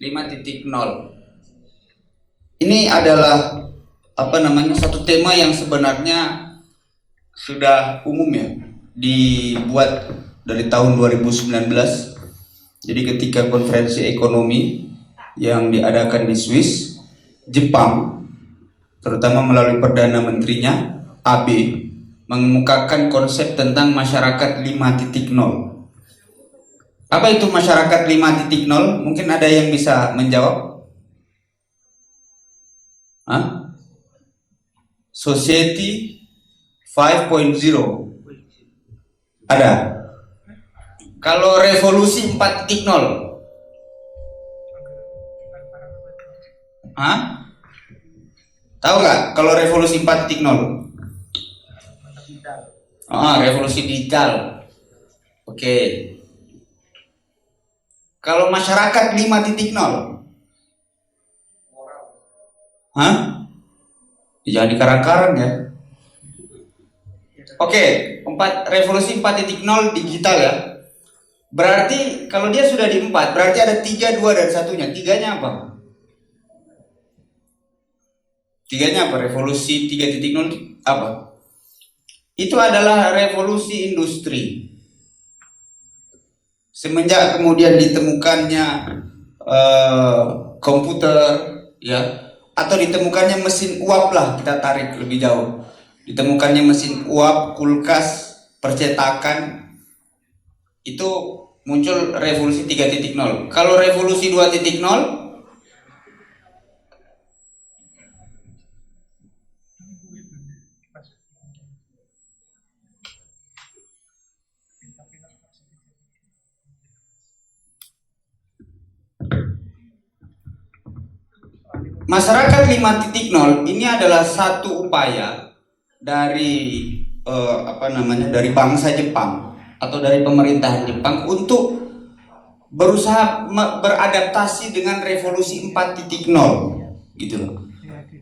5.0. Ini adalah satu tema yang sebenarnya sudah umum ya, dibuat dari tahun 2019. Jadi ketika konferensi ekonomi yang diadakan di Swiss, Jepang, terutama melalui Perdana Menterinya Abe, mengemukakan konsep tentang masyarakat 5.0. Apa itu masyarakat 5.0? Mungkin ada yang bisa menjawab? Society 5.0. Ada. Kalau revolusi 4.0? Tahu nggak kalau revolusi 4.0? Revolusi digital. Oke. Kalau masyarakat 5.0? Jangan dikarang-karang ya. Oke, revolusi 4.0 digital ya. Berarti kalau dia sudah di 4, berarti ada 3, 2 dan satunya. Tiganya apa? Tiganya apa? Revolusi 3.0 apa? Itu adalah revolusi industri. Semenjak kemudian ditemukannya komputer ya, atau ditemukannya mesin uap lah, kita tarik lebih jauh. Ditemukannya mesin uap, kulkas, percetakan, itu muncul revolusi 3.0. Kalau revolusi 2.0? Masyarakat 5.0 ini adalah satu upaya dari dari bangsa Jepang atau dari pemerintahan Jepang untuk berusaha beradaptasi dengan revolusi 4.0 gitu loh.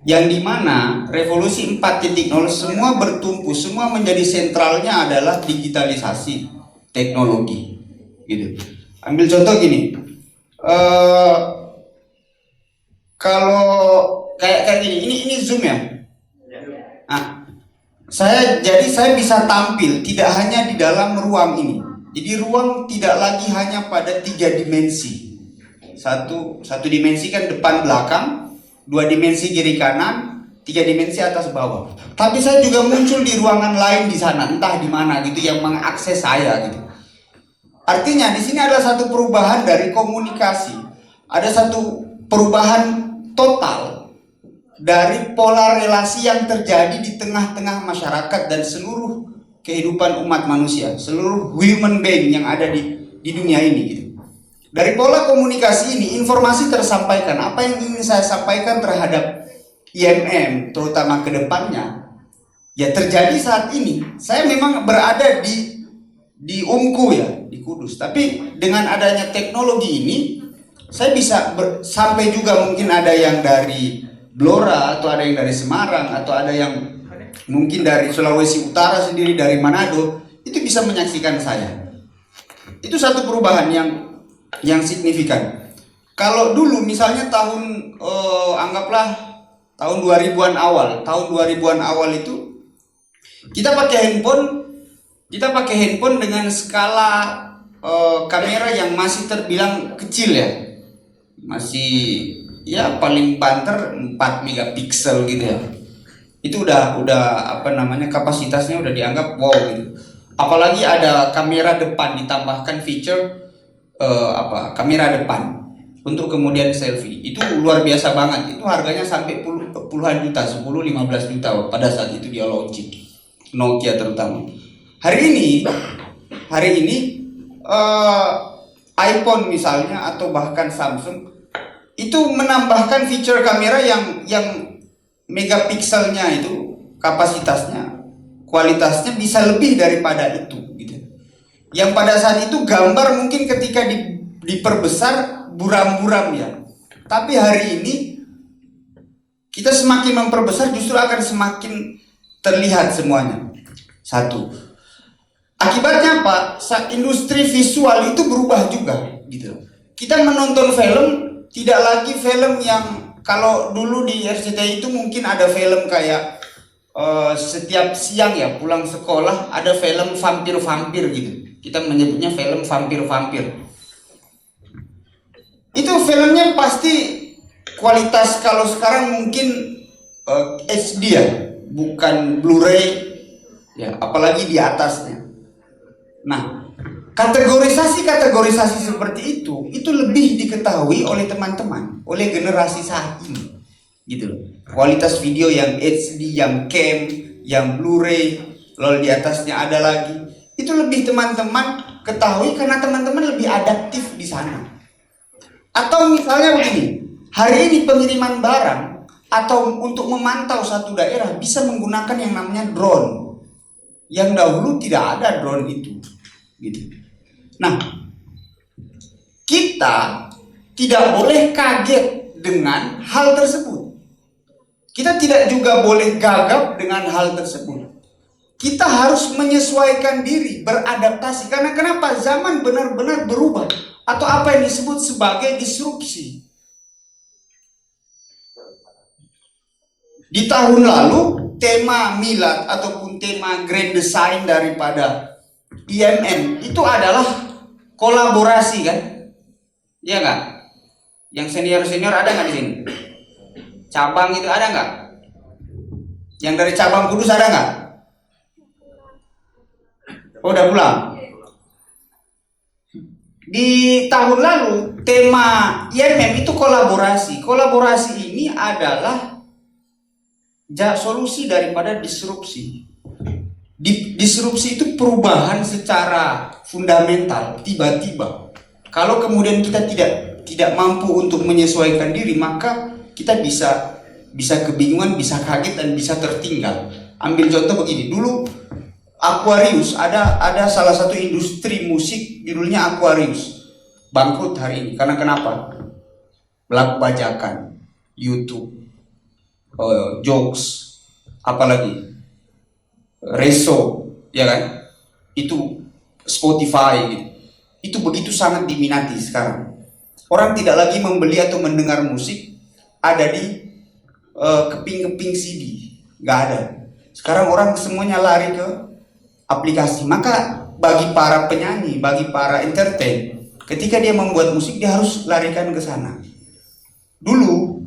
Yang dimana revolusi 4.0 semua bertumpu, semua menjadi sentralnya adalah digitalisasi teknologi gitu. Ambil contoh gini, kalau kayak gini, ini Zoom ya. Saya bisa tampil tidak hanya di dalam ruang ini. Jadi ruang tidak lagi hanya pada 3 dimensi. Satu dimensi kan depan belakang, 2 dimensi kiri kanan, 3 dimensi atas bawah. Tapi saya juga muncul di ruangan lain di sana, entah di mana gitu, yang mengakses saya gitu. Artinya di sini ada satu perubahan dari komunikasi, ada satu perubahan total dari pola relasi yang terjadi di tengah-tengah masyarakat dan seluruh kehidupan umat manusia, seluruh human being yang ada di dunia ini gitu. Dari pola komunikasi ini, informasi tersampaikan. Apa yang ingin saya sampaikan terhadap IMM, terutama ke depannya, ya terjadi saat ini. Saya memang berada di Umku ya, di Kudus. Tapi dengan adanya teknologi ini, saya bisa sampai juga mungkin ada yang dari Blora, atau ada yang dari Semarang, atau ada yang mungkin dari Sulawesi Utara sendiri, dari Manado, itu bisa menyaksikan saya. Itu satu perubahan yang signifikan. Kalau dulu misalnya anggaplah tahun 2000-an awal itu kita pakai handphone dengan skala kamera yang masih terbilang kecil ya. Masih ya paling banter 4 megapiksel gitu ya. Itu udah kapasitasnya udah dianggap wow gitu. Apalagi ada kamera depan, ditambahkan feature kamera depan untuk kemudian selfie. Itu luar biasa banget. Itu harganya sampai puluhan juta, 10-15 juta pada saat itu dia launching. Nokia terutama. Hari ini iPhone misalnya atau bahkan Samsung itu menambahkan fitur kamera yang megapikselnya itu kapasitasnya, kualitasnya bisa lebih daripada itu gitu. Yang pada saat itu gambar mungkin ketika diperbesar buram-buram ya. Tapi hari ini kita semakin memperbesar justru akan semakin terlihat semuanya. Satu. Akibatnya apa? Industri visual itu berubah juga gitu. Kita menonton film tidak lagi film yang kalau dulu di RCTI itu mungkin ada film kayak setiap siang ya pulang sekolah ada film vampir-vampir gitu. Kita menyebutnya film vampir-vampir. Itu filmnya pasti kualitas kalau sekarang mungkin HD ya, bukan Blu-ray ya, apalagi di atasnya. Nah, kategorisasi seperti itu lebih diketahui oleh teman-teman, oleh generasi saat ini, gitu loh. Kualitas video yang HD, yang cam, yang Blu-ray, lalu di atasnya ada lagi, itu lebih teman-teman ketahui karena teman-teman lebih adaptif di sana. Atau misalnya begini, hari ini pengiriman barang atau untuk memantau satu daerah bisa menggunakan yang namanya drone, yang dahulu tidak ada drone itu, gitu. Nah, kita tidak boleh kaget dengan hal tersebut. Kita tidak juga boleh gagap dengan hal tersebut. Kita harus menyesuaikan diri, beradaptasi. Karena kenapa? Zaman benar-benar berubah. Atau apa yang disebut sebagai disrupsi. Di tahun lalu, tema milad ataupun tema grand design daripada IMM itu adalah kolaborasi kan? Iya nggak? Yang senior-senior ada nggak di sini? Cabang itu ada nggak? Yang dari cabang Kudus ada nggak? Oh, udah pulang. Di tahun lalu tema IMM itu kolaborasi. Kolaborasi ini adalah solusi daripada disrupsi. Disrupsi itu perubahan secara fundamental, tiba-tiba. Kalau kemudian kita tidak mampu untuk menyesuaikan diri, maka kita bisa kebingungan, bisa kaget dan bisa tertinggal. Ambil contoh begini, dulu Aquarius, ada salah satu industri musik judulnya Aquarius, bangkrut hari ini. Karena kenapa? Pelaku bajakan, YouTube, jokes, apalagi Reso, ya kan? Itu Spotify gitu. Itu begitu sangat diminati sekarang. Orang tidak lagi membeli atau mendengar musik ada di keping-keping CD, nggak ada. Sekarang orang semuanya lari ke aplikasi. Maka bagi para penyanyi, bagi para entertain, ketika dia membuat musik dia harus larikan ke sana. Dulu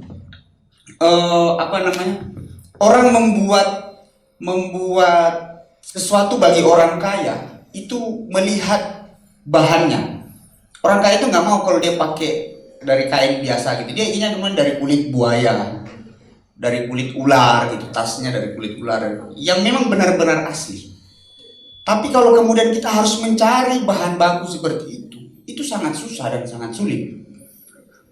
orang membuat sesuatu bagi orang kaya itu melihat bahannya. Orang kaya itu nggak mau kalau dia pakai dari kain biasa gitu. Dia inginnya cuma dari kulit buaya, dari kulit ular gitu, tasnya dari kulit ular yang memang benar-benar asli. Tapi kalau kemudian kita harus mencari bahan baku seperti itu sangat susah dan sangat sulit.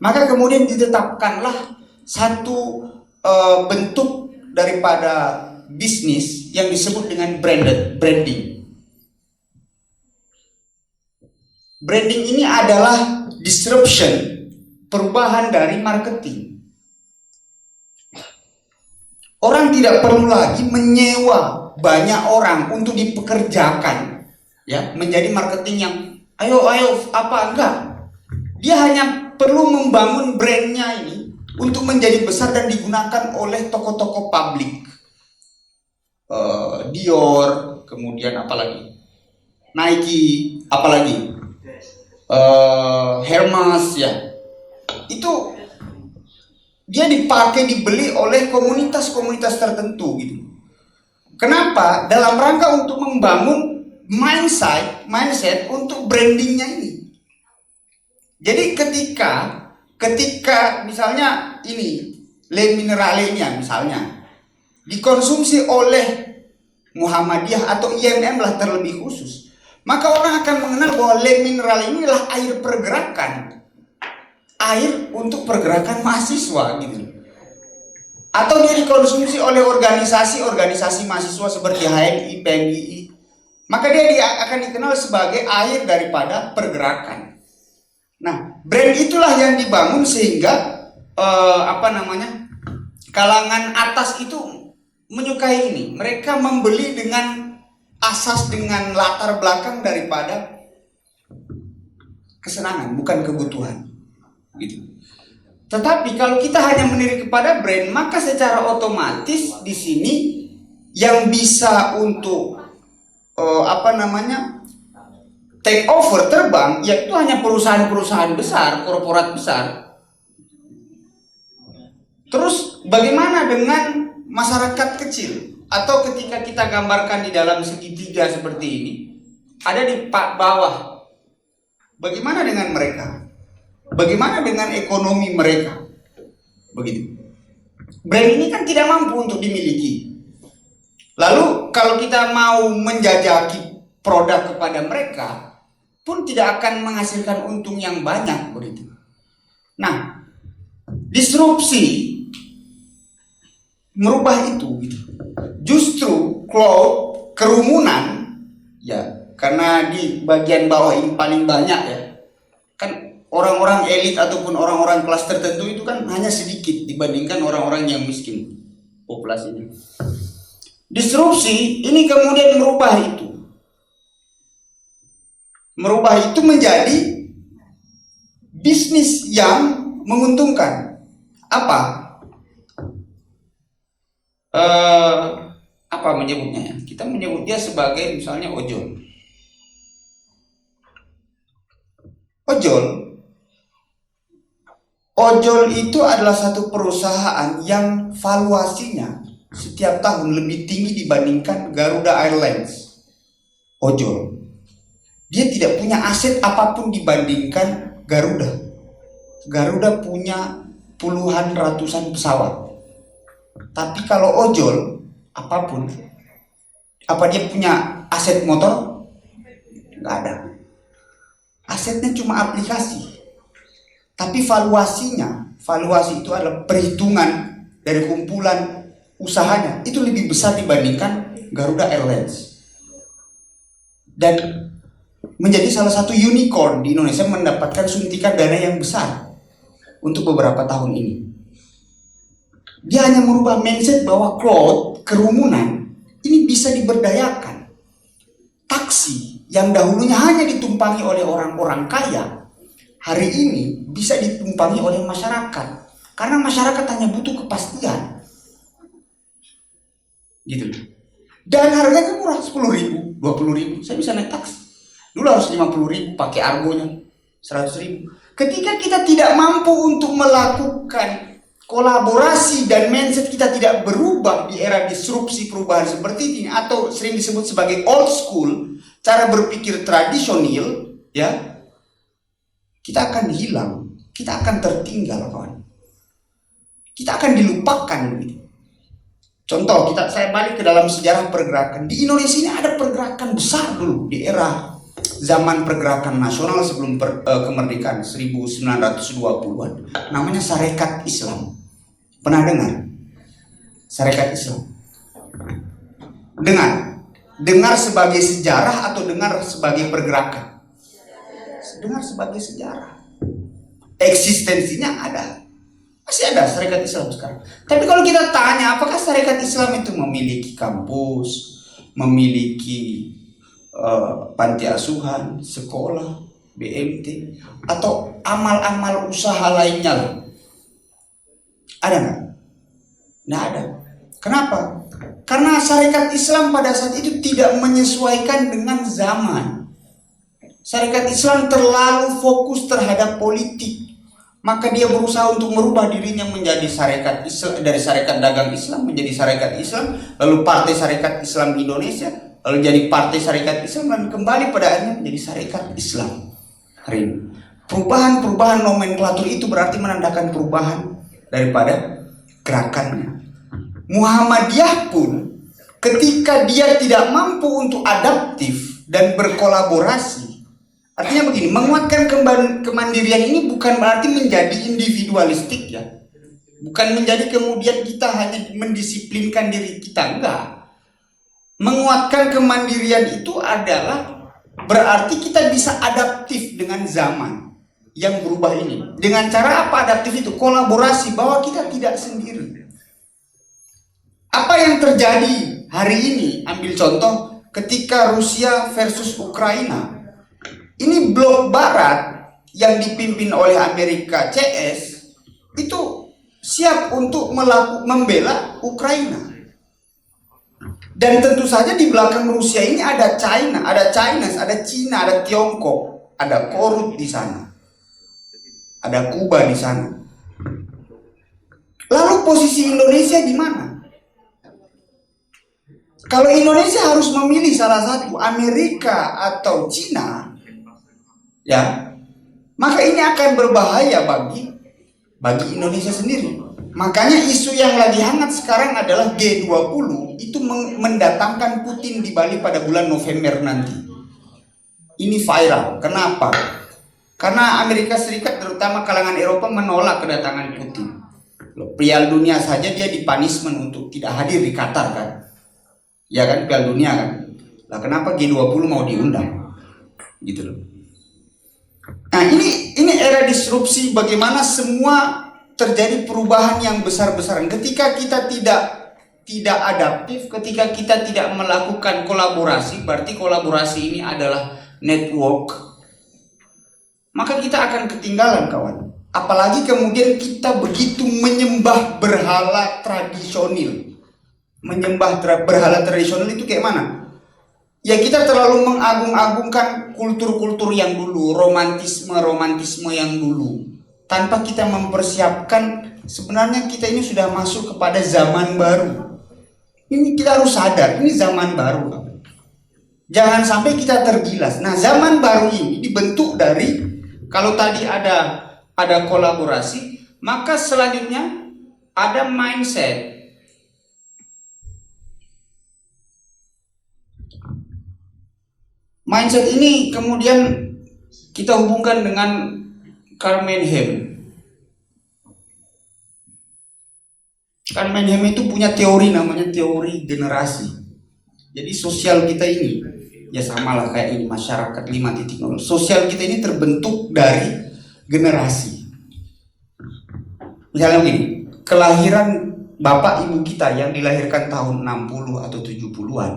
Maka kemudian ditetapkanlah satu bentuk daripada bisnis yang disebut dengan branding. Branding ini adalah disruption, perubahan dari marketing. Orang tidak perlu lagi menyewa banyak orang untuk dipekerjakan ya menjadi marketing yang ayo apa enggak. Dia hanya perlu membangun brandnya ini untuk menjadi besar dan digunakan oleh tokoh-tokoh publik. Dior, kemudian apalagi Nike, apalagi Hermes ya. Itu dia dipakai, dibeli oleh komunitas-komunitas tertentu gitu. Kenapa? Dalam rangka untuk membangun mindset untuk brandingnya ini. Jadi ketika misalnya ini Le Minerale-nya misalnya dikonsumsi oleh Muhammadiyah atau IMM lah terlebih khusus, maka orang akan mengenal bahwa Le Minerale ini adalah air pergerakan, air untuk pergerakan mahasiswa gitu. Atau dia dikonsumsi oleh organisasi mahasiswa seperti HMI, PMII, maka dia akan dikenal sebagai air daripada pergerakan. Nah, brand itulah yang dibangun sehingga kalangan atas itu menyukai ini. Mereka membeli dengan asas, dengan latar belakang daripada kesenangan, bukan kebutuhan gitu. Tetapi kalau kita hanya meniru kepada brand, maka secara otomatis di sini yang bisa untuk take over, terbang, yaitu hanya perusahaan-perusahaan besar, korporat besar. Terus bagaimana dengan masyarakat kecil? Atau ketika kita gambarkan di dalam segitiga seperti ini, ada di bawah, bagaimana dengan mereka? Bagaimana dengan ekonomi mereka? Begitu. Brand ini kan tidak mampu untuk dimiliki. Lalu kalau kita mau menjajaki produk kepada mereka, pun tidak akan menghasilkan untung yang banyak, begitu. Nah, disrupsi merubah itu, gitu. Justru cloud, kerumunan, ya, karena di bagian bawah ini paling banyak, ya. Kan orang-orang elit ataupun orang-orang kelas tertentu itu kan hanya sedikit dibandingkan orang-orang yang miskin populasinya. Disrupsi ini kemudian merubah itu menjadi bisnis yang menguntungkan. Apa menyebutnya? Kita menyebut dia sebagai misalnya ojol. Ojol itu adalah satu perusahaan yang valuasinya setiap tahun lebih tinggi dibandingkan Garuda Airlines. Ojol. Dia tidak punya aset apapun dibandingkan Garuda. Garuda punya puluhan ratusan pesawat. Tapi kalau ojol, apapun, apa dia punya aset motor? Nggak ada. Asetnya cuma aplikasi. Tapi valuasi itu adalah perhitungan dari kumpulan usahanya. Itu lebih besar dibandingkan Garuda Airlines. Dan menjadi salah satu unicorn di Indonesia, mendapatkan suntikan dana yang besar untuk beberapa tahun ini. Dia hanya merubah mindset bahwa crowd, kerumunan, ini bisa diberdayakan. Taksi yang dahulunya hanya ditumpangi oleh orang-orang kaya, hari ini bisa ditumpangi oleh masyarakat. Karena masyarakat hanya butuh kepastian. Gitu. Dan harganya murah, 10.000, 20.000. Saya bisa naik taksi. Dulu harus 50.000 pakai argonya, 100.000. Ketika kita tidak mampu untuk melakukan kolaborasi dan mindset kita tidak berubah di era disrupsi perubahan seperti ini, atau sering disebut sebagai old school, cara berpikir tradisional, ya, kita akan hilang, kita akan tertinggal, kawan. Kita akan dilupakan. Contoh, saya balik ke dalam sejarah pergerakan. Di Indonesia ini ada pergerakan besar dulu di era zaman pergerakan nasional sebelum kemerdekaan 1920-an. Namanya Sarekat Islam. Pernah dengar? Sarekat Islam. Dengar sebagai sejarah atau dengar sebagai pergerakan? Dengar sebagai sejarah. Eksistensinya ada. Masih ada Sarekat Islam sekarang. Tapi kalau kita tanya, apakah Sarekat Islam itu memiliki kampus, memiliki panti asuhan, sekolah, BMT, atau amal-amal usaha lainnya? Ada nggak? Nggak ada. Kenapa? Karena Sarekat Islam pada saat itu tidak menyesuaikan dengan zaman. Sarekat Islam terlalu fokus terhadap politik, maka dia berusaha untuk merubah dirinya menjadi Sarekat Islam, dari Sarekat Dagang Islam menjadi Sarekat Islam, lalu Partai Sarekat Islam Indonesia, lalu jadi Partai Sarekat Islam, dan kembali pada akhirnya menjadi Sarekat Islam hari ini. Perubahan nomenklatur itu berarti menandakan perubahan daripada gerakannya. Muhammadiyah pun ketika dia tidak mampu untuk adaptif dan berkolaborasi, artinya begini, menguatkan kemandirian ini bukan berarti menjadi individualistik, ya. Bukan menjadi kemudian kita hanya mendisiplinkan diri kita, enggak. Menguatkan kemandirian itu adalah berarti kita bisa adaptif dengan zaman yang berubah ini. Dengan cara apa adaptif itu? Kolaborasi, bahwa kita tidak sendiri. Apa yang terjadi hari ini? Ambil contoh ketika Rusia versus Ukraina. Ini blok barat yang dipimpin oleh Amerika CS itu siap untuk membela Ukraina. Dan tentu saja di belakang Rusia ini ada China, ada Cina, ada Tiongkok, ada Korut di sana, ada Kuba di sana. Lalu posisi Indonesia di mana? Kalau Indonesia harus memilih salah satu, Amerika atau Cina, ya, maka ini akan berbahaya bagi Indonesia sendiri. Makanya isu yang lagi hangat sekarang adalah G20 itu mendatangkan Putin di Bali pada bulan November nanti. Ini viral. Kenapa? Karena Amerika Serikat terutama kalangan Eropa menolak kedatangan Putin. Piala Dunia saja dia dipunishment untuk tidak hadir di Qatar kan. Ya kan, Piala Dunia kan. Lah kenapa G20 mau diundang? Gitu loh. Nah, ini era disrupsi, bagaimana semua terjadi perubahan yang besar-besaran. Ketika kita tidak adaptif, ketika kita tidak melakukan kolaborasi, berarti kolaborasi ini adalah network, maka kita akan ketinggalan, kawan. Apalagi kemudian kita begitu menyembah berhala tradisional. Menyembah berhala tradisional itu kayak mana? Ya kita terlalu mengagung-agungkan kultur-kultur yang dulu, romantisme yang dulu, tanpa kita mempersiapkan sebenarnya kita ini sudah masuk kepada zaman baru. Ini kita harus sadar, ini zaman baru. Jangan sampai kita tergilas. Nah, zaman baru ini dibentuk dari, kalau tadi ada kolaborasi, maka selanjutnya ada mindset. Mindset ini kemudian kita hubungkan dengan Karl Mannheim. Karl Mannheim itu punya teori namanya teori generasi. Jadi sosial kita ini ya samalah kayak ini masyarakat 5.0. Sosial kita ini terbentuk dari generasi. Misalnya begini, kelahiran bapak ibu kita yang dilahirkan tahun 60 atau 70-an,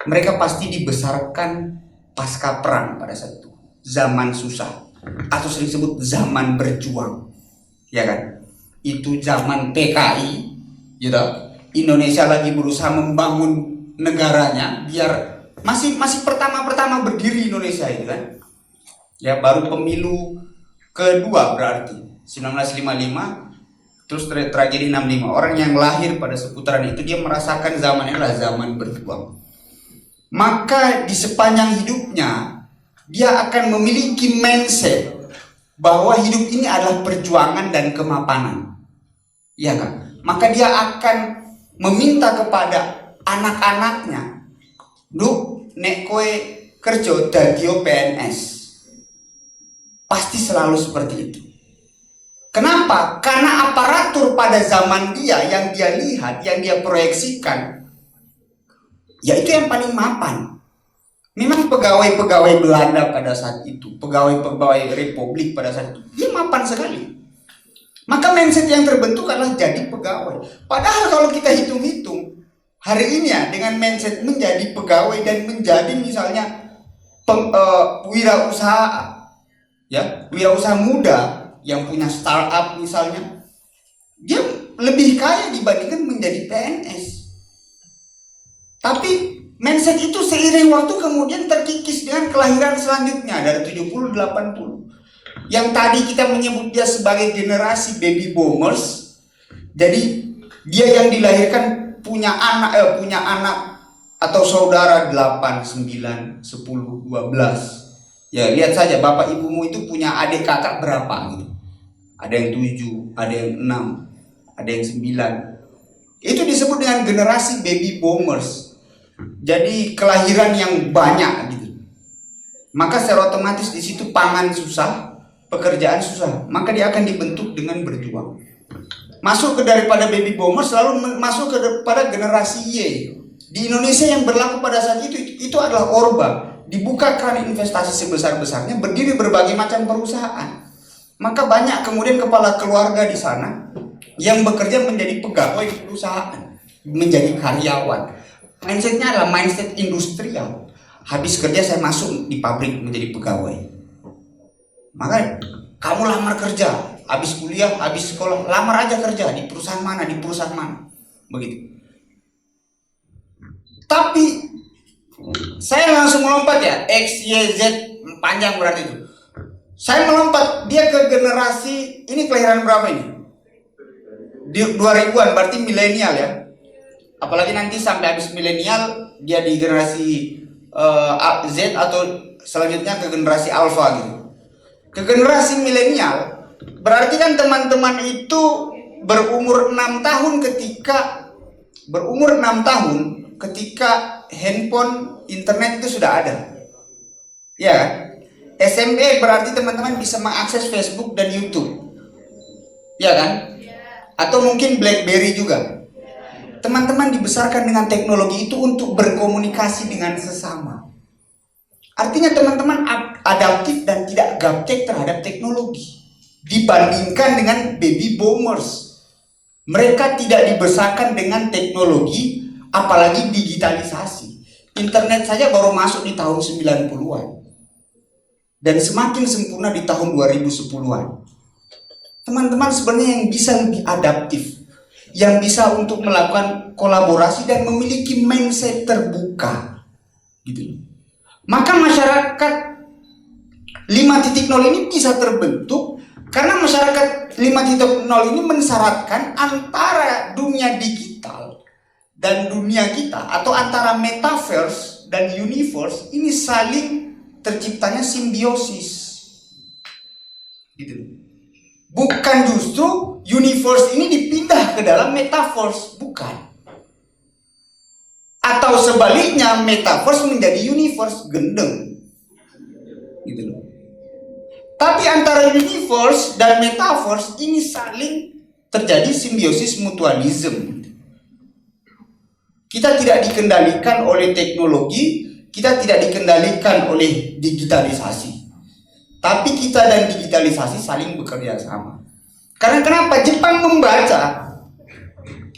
mereka pasti dibesarkan pasca perang pada saat itu, zaman susah atau sering disebut zaman berjuang, ya kan? Itu zaman PKI, gitu. Indonesia lagi berusaha membangun negaranya, biar masih pertama berdiri Indonesia itu kan, ya baru pemilu kedua berarti 1955, terus tragedi 65. Orang yang lahir pada seputaran itu dia merasakan zamannya adalah zaman berjuang. Maka di sepanjang hidupnya dia akan memiliki mindset bahwa hidup ini adalah perjuangan dan kemapanan, ya kan? Maka dia akan meminta kepada anak-anaknya, nek koe kerja dadio PNS. Pasti selalu seperti itu. Kenapa? Karena aparatur pada zaman dia yang dia lihat, yang dia proyeksikan, ya itu yang paling mapan. Memang pegawai-pegawai Belanda pada saat itu, pegawai-pegawai Republik pada saat itu, dia mapan sekali. Maka mindset yang terbentuk adalah jadi pegawai. Padahal kalau kita hitung-hitung, hari ini ya dengan mindset menjadi pegawai dan menjadi misalnya wirausaha, ya wirausaha muda yang punya startup misalnya, dia lebih kaya dibandingkan menjadi PNS. Tapi mindset itu seiring waktu kemudian terkikis dengan kelahiran selanjutnya dari 70-80. Yang tadi kita menyebut dia sebagai generasi baby boomers. Jadi dia yang dilahirkan punya anak atau saudara 8, 9, 10, 12. Ya lihat saja bapak ibumu itu punya adik kakak berapa gitu. Ada yang 7, ada yang 6, ada yang 9. Itu disebut dengan generasi baby boomers. Jadi kelahiran yang banyak gitu. Maka secara otomatis di situ pangan susah, pekerjaan susah, maka dia akan dibentuk dengan berjuang. Masuk ke daripada baby boomers lalu masuk kepada generasi Y. Di Indonesia yang berlaku pada saat itu adalah Orba. Dibuka keran investasi sebesar-besarnya, berdiri berbagai macam perusahaan. Maka banyak kemudian kepala keluarga di sana yang bekerja menjadi pegawai di perusahaan, menjadi karyawan. Mindsetnya adalah mindset industrial. Habis kerja saya masuk di pabrik menjadi pegawai. Maka kamu lamar kerja, habis kuliah, habis sekolah, lamar aja kerja di perusahaan mana, begitu. Tapi saya langsung melompat ya, X, Y, Z, panjang berarti itu. Saya melompat, dia ke generasi, ini kelahiran berapa ini? Di 2000-an, berarti milenial ya. Apalagi nanti sampai habis milenial, dia di generasi Z atau selanjutnya ke generasi alpha gitu. Ke generasi milenial, berarti kan teman-teman itu berumur 6 tahun ketika handphone, internet itu sudah ada. Ya kan? SMP berarti teman-teman bisa mengakses Facebook dan YouTube. Ya kan? Atau mungkin BlackBerry juga. Teman-teman dibesarkan dengan teknologi itu untuk berkomunikasi dengan sesama. Artinya teman-teman adaptif dan tidak gaptek terhadap teknologi dibandingkan dengan baby boomers. Mereka tidak dibesarkan dengan teknologi, apalagi digitalisasi. Internet saja baru masuk di tahun 90-an dan semakin sempurna di tahun 2010-an. Teman-teman sebenarnya yang bisa lebih adaptif, yang bisa untuk melakukan kolaborasi dan memiliki mindset terbuka gitu. Maka masyarakat 5.0 ini bisa terbentuk karena masyarakat 5.0 ini mensyaratkan antara dunia digital dan dunia kita, atau antara metaverse dan universe ini saling terciptanya simbiosis gitu. Bukan justru universe ini dipindah ke dalam metaverse, bukan. Atau sebaliknya metaverse menjadi universe, gendeng gitu loh. Tapi antara universe dan metaverse ini saling terjadi simbiosis mutualisme. Kita tidak dikendalikan oleh teknologi, kita tidak dikendalikan oleh digitalisasi. Tapi kita dan digitalisasi saling bekerja sama. Karena kenapa? Jepang membaca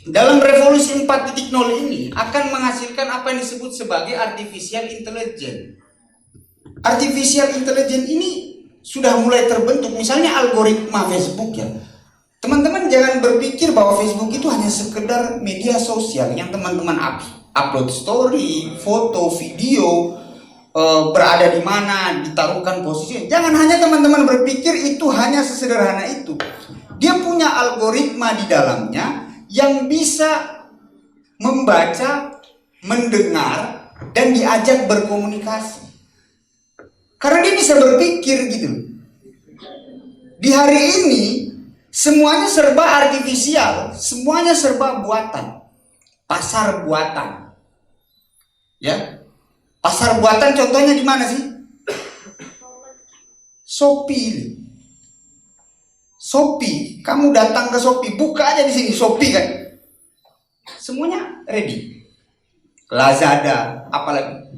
dalam revolusi 4.0 ini akan menghasilkan apa yang disebut sebagai artificial intelligence. Artificial intelligence ini sudah mulai terbentuk. Misalnya algoritma Facebook ya. Teman-teman jangan berpikir bahwa Facebook itu hanya sekedar media sosial yang teman-teman upload story, foto, video, berada di mana, ditaruhkan posisi. Jangan hanya teman-teman berpikir itu hanya sesederhana itu. Dia punya algoritma di dalamnya yang bisa membaca, mendengar, dan diajak berkomunikasi. Karena dia bisa berpikir gitu. Di hari ini semuanya serba artifisial, semuanya serba buatan, pasar buatan. Ya. Pasar buatan contohnya di mana sih? Shopee. Shopee, kamu datang ke Shopee, buka aja di sini Shopee kan. Semuanya ready. Lazada, apalagi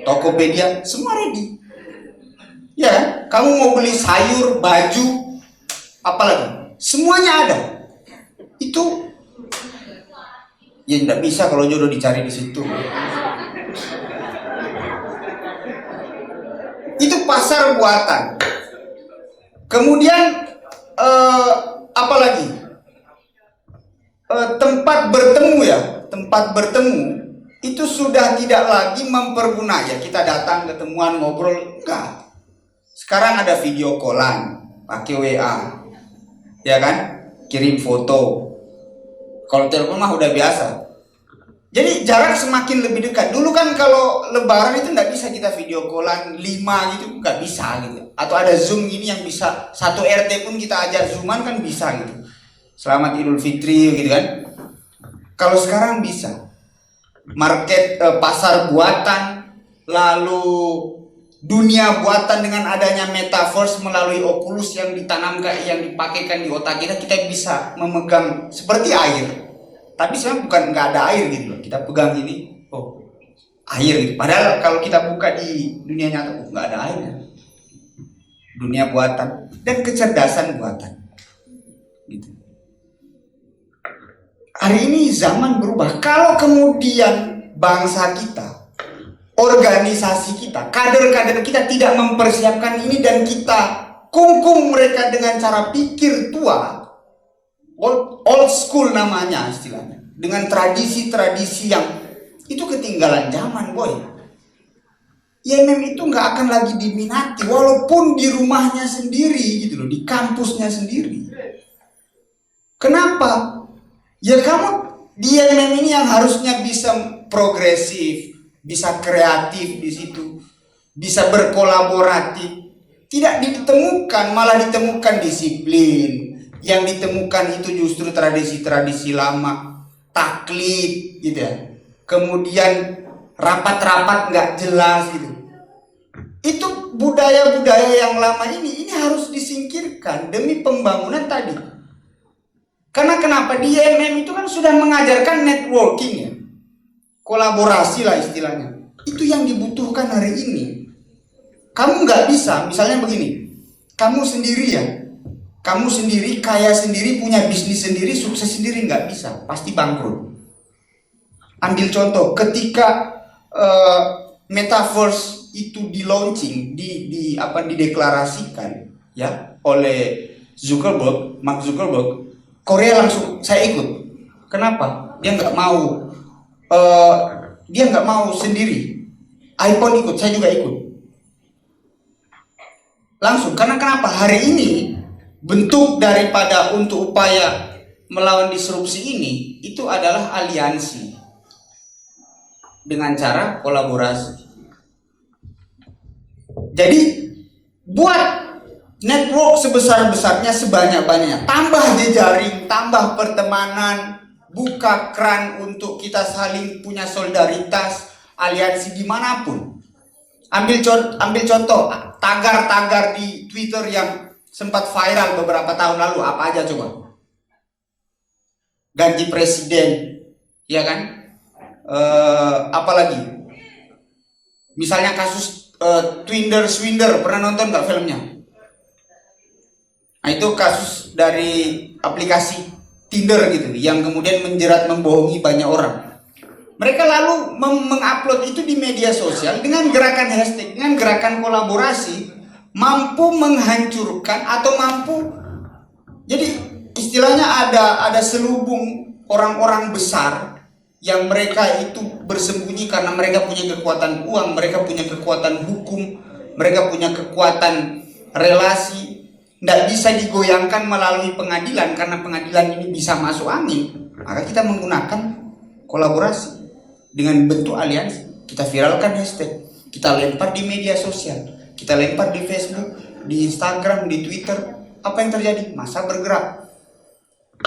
Tokopedia, semua ready. Ya, kamu mau beli sayur, baju, apalagi, semuanya ada. Itu ya tidak bisa kalau jodoh dicari di situ. Itu pasar buatan. Kemudian apalagi tempat bertemu ya, tempat bertemu itu sudah tidak lagi mempergunakan ya kita datang ketemuan ngobrol, enggak. Sekarang ada video callan, pakai WA, ya kan, kirim foto. Kalau telepon mah udah biasa. Jadi jarak semakin lebih dekat. Dulu kan kalau lebaran itu nggak bisa kita video callan 5 gitu, nggak bisa gitu. Atau ada Zoom ini yang bisa satu RT pun kita ajak Zooman kan bisa gitu. Selamat Idul Fitri gitu kan. Kalau sekarang bisa. Market pasar buatan, lalu dunia buatan dengan adanya metaverse melalui Oculus yang ditanamkan, yang dipakaikan di otak kita bisa memegang seperti air. Tapi sebenarnya bukan nggak ada air gitu loh. Kita pegang ini, oh air gitu. Padahal kalau kita buka di dunia nyata, nggak ada airnya. Dunia buatan dan kecerdasan buatan. Gitu. Hari ini zaman berubah. Kalau kemudian bangsa kita, organisasi kita, kader-kader kita tidak mempersiapkan ini dan kita kungkung mereka dengan cara pikir tua, old school namanya istilahnya, dengan tradisi-tradisi yang itu ketinggalan zaman, boy. IMM itu nggak akan lagi diminati walaupun di rumahnya sendiri gitu loh, di kampusnya sendiri. Kenapa? Ya kamu di IMM ini yang harusnya bisa progresif, bisa kreatif di situ, bisa berkolaboratif, tidak ditemukan, malah ditemukan disiplin. Yang ditemukan itu justru tradisi-tradisi lama, taklid gitu ya. Kemudian rapat-rapat nggak jelas gitu. Itu budaya-budaya yang lama ini harus disingkirkan demi pembangunan tadi. Karena kenapa? Di IMM itu kan sudah mengajarkan networking ya, kolaborasi lah istilahnya. Itu yang dibutuhkan hari ini. Kamu nggak bisa, misalnya begini, kamu sendiri ya, kamu sendiri, kaya sendiri, punya bisnis sendiri, sukses sendiri, nggak bisa, pasti bangkrut. Ambil contoh, ketika metaverse itu di launching, dideklarasikan ya oleh Mark Zuckerberg, Korea langsung saya ikut. Kenapa? Dia nggak mau sendiri. iPhone ikut, saya juga ikut. Langsung, karena kenapa? Hari ini bentuk daripada untuk upaya melawan disrupsi ini itu adalah aliansi dengan cara kolaborasi. Jadi buat network sebesar-besarnya, sebanyak-banyaknya, tambah jejaring, tambah pertemanan, buka keran untuk kita saling punya solidaritas, aliansi dimanapun. Ambil contoh tagar-tagar di Twitter yang sempat viral beberapa tahun lalu, apa aja coba? Ganti presiden, ya kan? Apalagi? Misalnya kasus Swinder, pernah nonton nggak filmnya? Nah, itu kasus dari aplikasi Tinder gitu, yang kemudian membohongi banyak orang. Mereka lalu mengupload itu di media sosial dengan gerakan hashtag, dengan gerakan kolaborasi, mampu menghancurkan atau mampu, jadi istilahnya ada selubung orang-orang besar yang mereka itu bersembunyi karena mereka punya kekuatan uang, mereka punya kekuatan hukum, mereka punya kekuatan relasi, tidak bisa digoyangkan melalui pengadilan karena pengadilan ini bisa masuk angin. Maka kita menggunakan kolaborasi dengan bentuk aliansi, kita viralkan hashtag, kita lempar di media sosial, kita lempar di Facebook, di Instagram, di Twitter. Apa yang terjadi? Massa bergerak.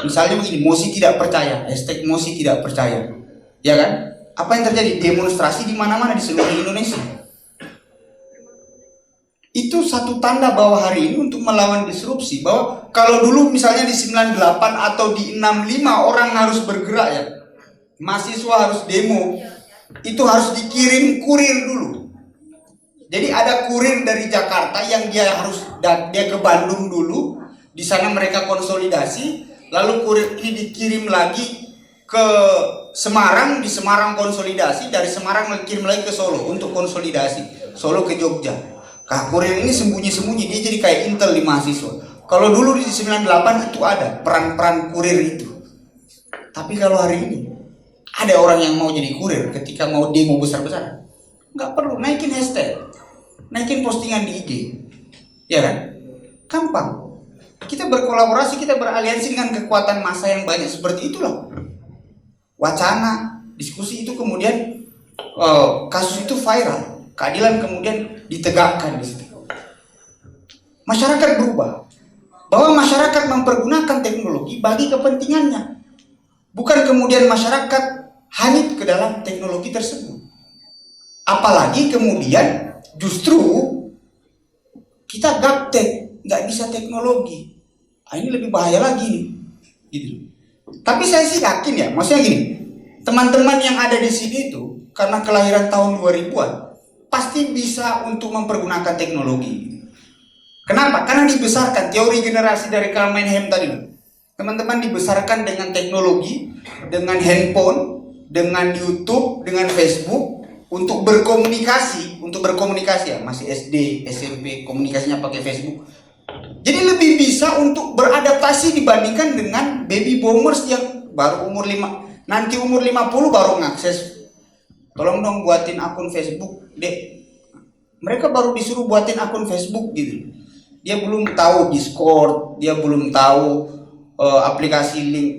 Misalnya begini, Mosi tidak percaya, hashtag Mosi tidak percaya, ya kan? Apa yang terjadi? Demonstrasi di mana-mana di seluruh Indonesia. Itu satu tanda bahwa hari ini untuk melawan disrupsi, bahwa kalau dulu misalnya di 98 atau di 65 orang harus bergerak ya, mahasiswa harus demo, itu harus dikirim kurir dulu. Jadi ada kurir dari Jakarta yang dia ke Bandung dulu, di sana mereka konsolidasi, lalu kurir ini dikirim lagi ke Semarang, di Semarang konsolidasi, dari Semarang dikirim lagi ke Solo untuk konsolidasi, Solo ke Jogja. Nah, kurir ini sembunyi-sembunyi, dia jadi kayak intel di mahasiswa. Kalau dulu di 98 itu ada peran-peran kurir itu. Tapi kalau hari ini ada orang yang mau jadi kurir ketika mau demo besar-besaran, nggak perlu naikin hashtag, naikin postingan di IG, ya kan? Gampang. Kita berkolaborasi, kita beraliansi dengan kekuatan massa yang banyak seperti itulah. Wacana, diskusi itu kemudian kasus itu viral, keadilan kemudian ditegakkan di situ. Masyarakat berubah, bahwa masyarakat mempergunakan teknologi bagi kepentingannya, bukan kemudian masyarakat hanyut ke dalam teknologi tersebut. Apalagi kemudian justru kita gaptek, nggak bisa teknologi. Nah, ini lebih bahaya lagi nih, gitu. Tapi saya sih yakin ya, maksudnya gini, teman-teman yang ada di sini itu karena kelahiran tahun 2000-an pasti bisa untuk mempergunakan teknologi. Kenapa? Karena dibesarkan teori generasi dari Karl Mannheim tadi. Teman-teman dibesarkan dengan teknologi, dengan handphone, dengan YouTube, dengan Facebook untuk berkomunikasi ya, masih SD, SMP, komunikasinya pakai Facebook. Jadi lebih bisa untuk beradaptasi dibandingkan dengan baby boomers yang baru umur 5, nanti umur 50 baru ngakses. Tolong dong buatin akun Facebook, Dek. Mereka baru disuruh buatin akun Facebook gitu. Dia belum tahu Discord, dia belum tahu aplikasi link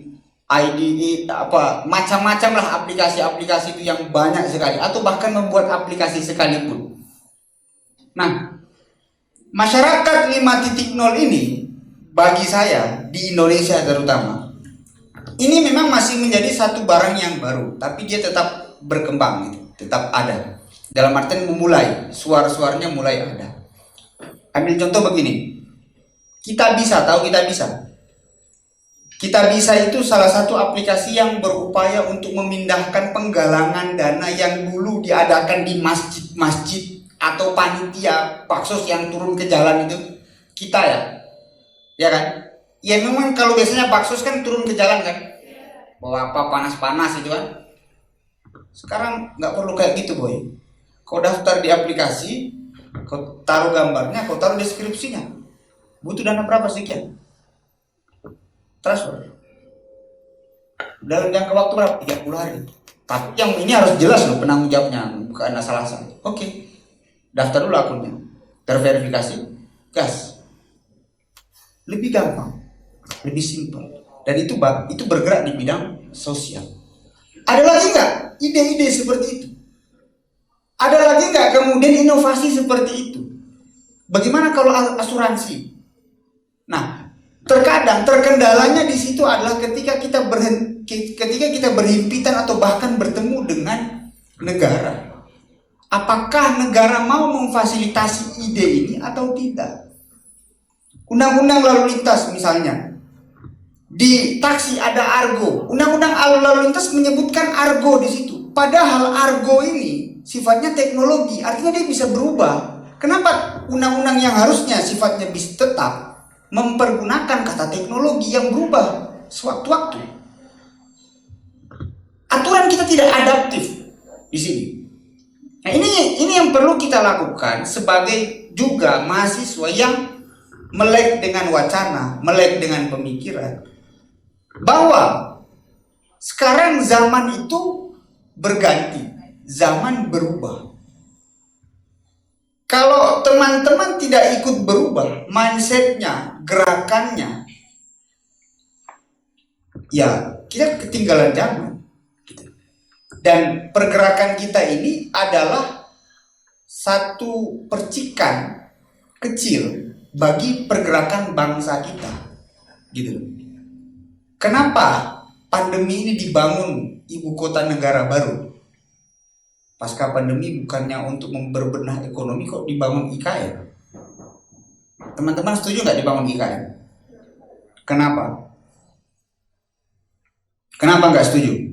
ID apa macam-macam lah aplikasi-aplikasi itu yang banyak sekali, atau bahkan membuat aplikasi sekalipun. Nah, masyarakat 5.0 ini bagi saya di Indonesia terutama ini memang masih menjadi satu barang yang baru, tapi dia tetap berkembang gitu, tetap ada. Dalam artian memulai, suara-suaranya mulai ada. Ambil contoh begini. Kita bisa Kita bisa itu salah satu aplikasi yang berupaya untuk memindahkan penggalangan dana yang dulu diadakan di masjid-masjid atau panitia baksos yang turun ke jalan itu. Kita ya kan? Ya memang kalau biasanya baksos kan turun ke jalan kan, bawa apa panas-panas itu kan. Sekarang nggak perlu kayak gitu boy. Kau daftar di aplikasi, kau taruh gambarnya, kau taruh deskripsinya. Butuh dana berapa sekian? Transfer. Dalam jangka waktu berapa? 30 hari. Tapi yang ini harus jelas loh penanggung jawabnya, bukan asal-asal. Oke. Daftar dulu akunnya. Terverifikasi, gas. Lebih gampang, lebih simpel. Dan itu bergerak di bidang sosial. Ada lagi nggak ide-ide seperti itu? Ada lagi nggak kemudian inovasi seperti itu? Bagaimana kalau asuransi? Nah, terkadang terkendalanya di situ adalah ketika kita berhimpitan atau bahkan bertemu dengan negara. Apakah negara mau memfasilitasi ide ini atau tidak? Undang-undang lalu lintas misalnya, di taksi ada argo. Undang-undang lalu lintas menyebutkan argo di situ. Padahal argo ini sifatnya teknologi, artinya dia bisa berubah. Kenapa undang-undang yang harusnya sifatnya bisa tetap mempergunakan kata teknologi yang berubah sewaktu-waktu? Aturan kita tidak adaptif di sini. Nah, ini yang perlu kita lakukan sebagai juga mahasiswa yang melek dengan wacana, melek dengan pemikiran, bahwa sekarang zaman itu berganti, zaman berubah. Kalau teman-teman tidak ikut berubah mindsetnya, gerakannya, ya kita ketinggalan zaman. Dan pergerakan kita ini adalah satu percikan kecil bagi pergerakan bangsa kita, gitu. Kenapa pandemi ini dibangun ibu kota negara baru? Pasca pandemi bukannya untuk memperbenah ekonomi, kok dibangun IKN? Teman-teman setuju nggak dibangun IKN? Kenapa? Kenapa nggak setuju?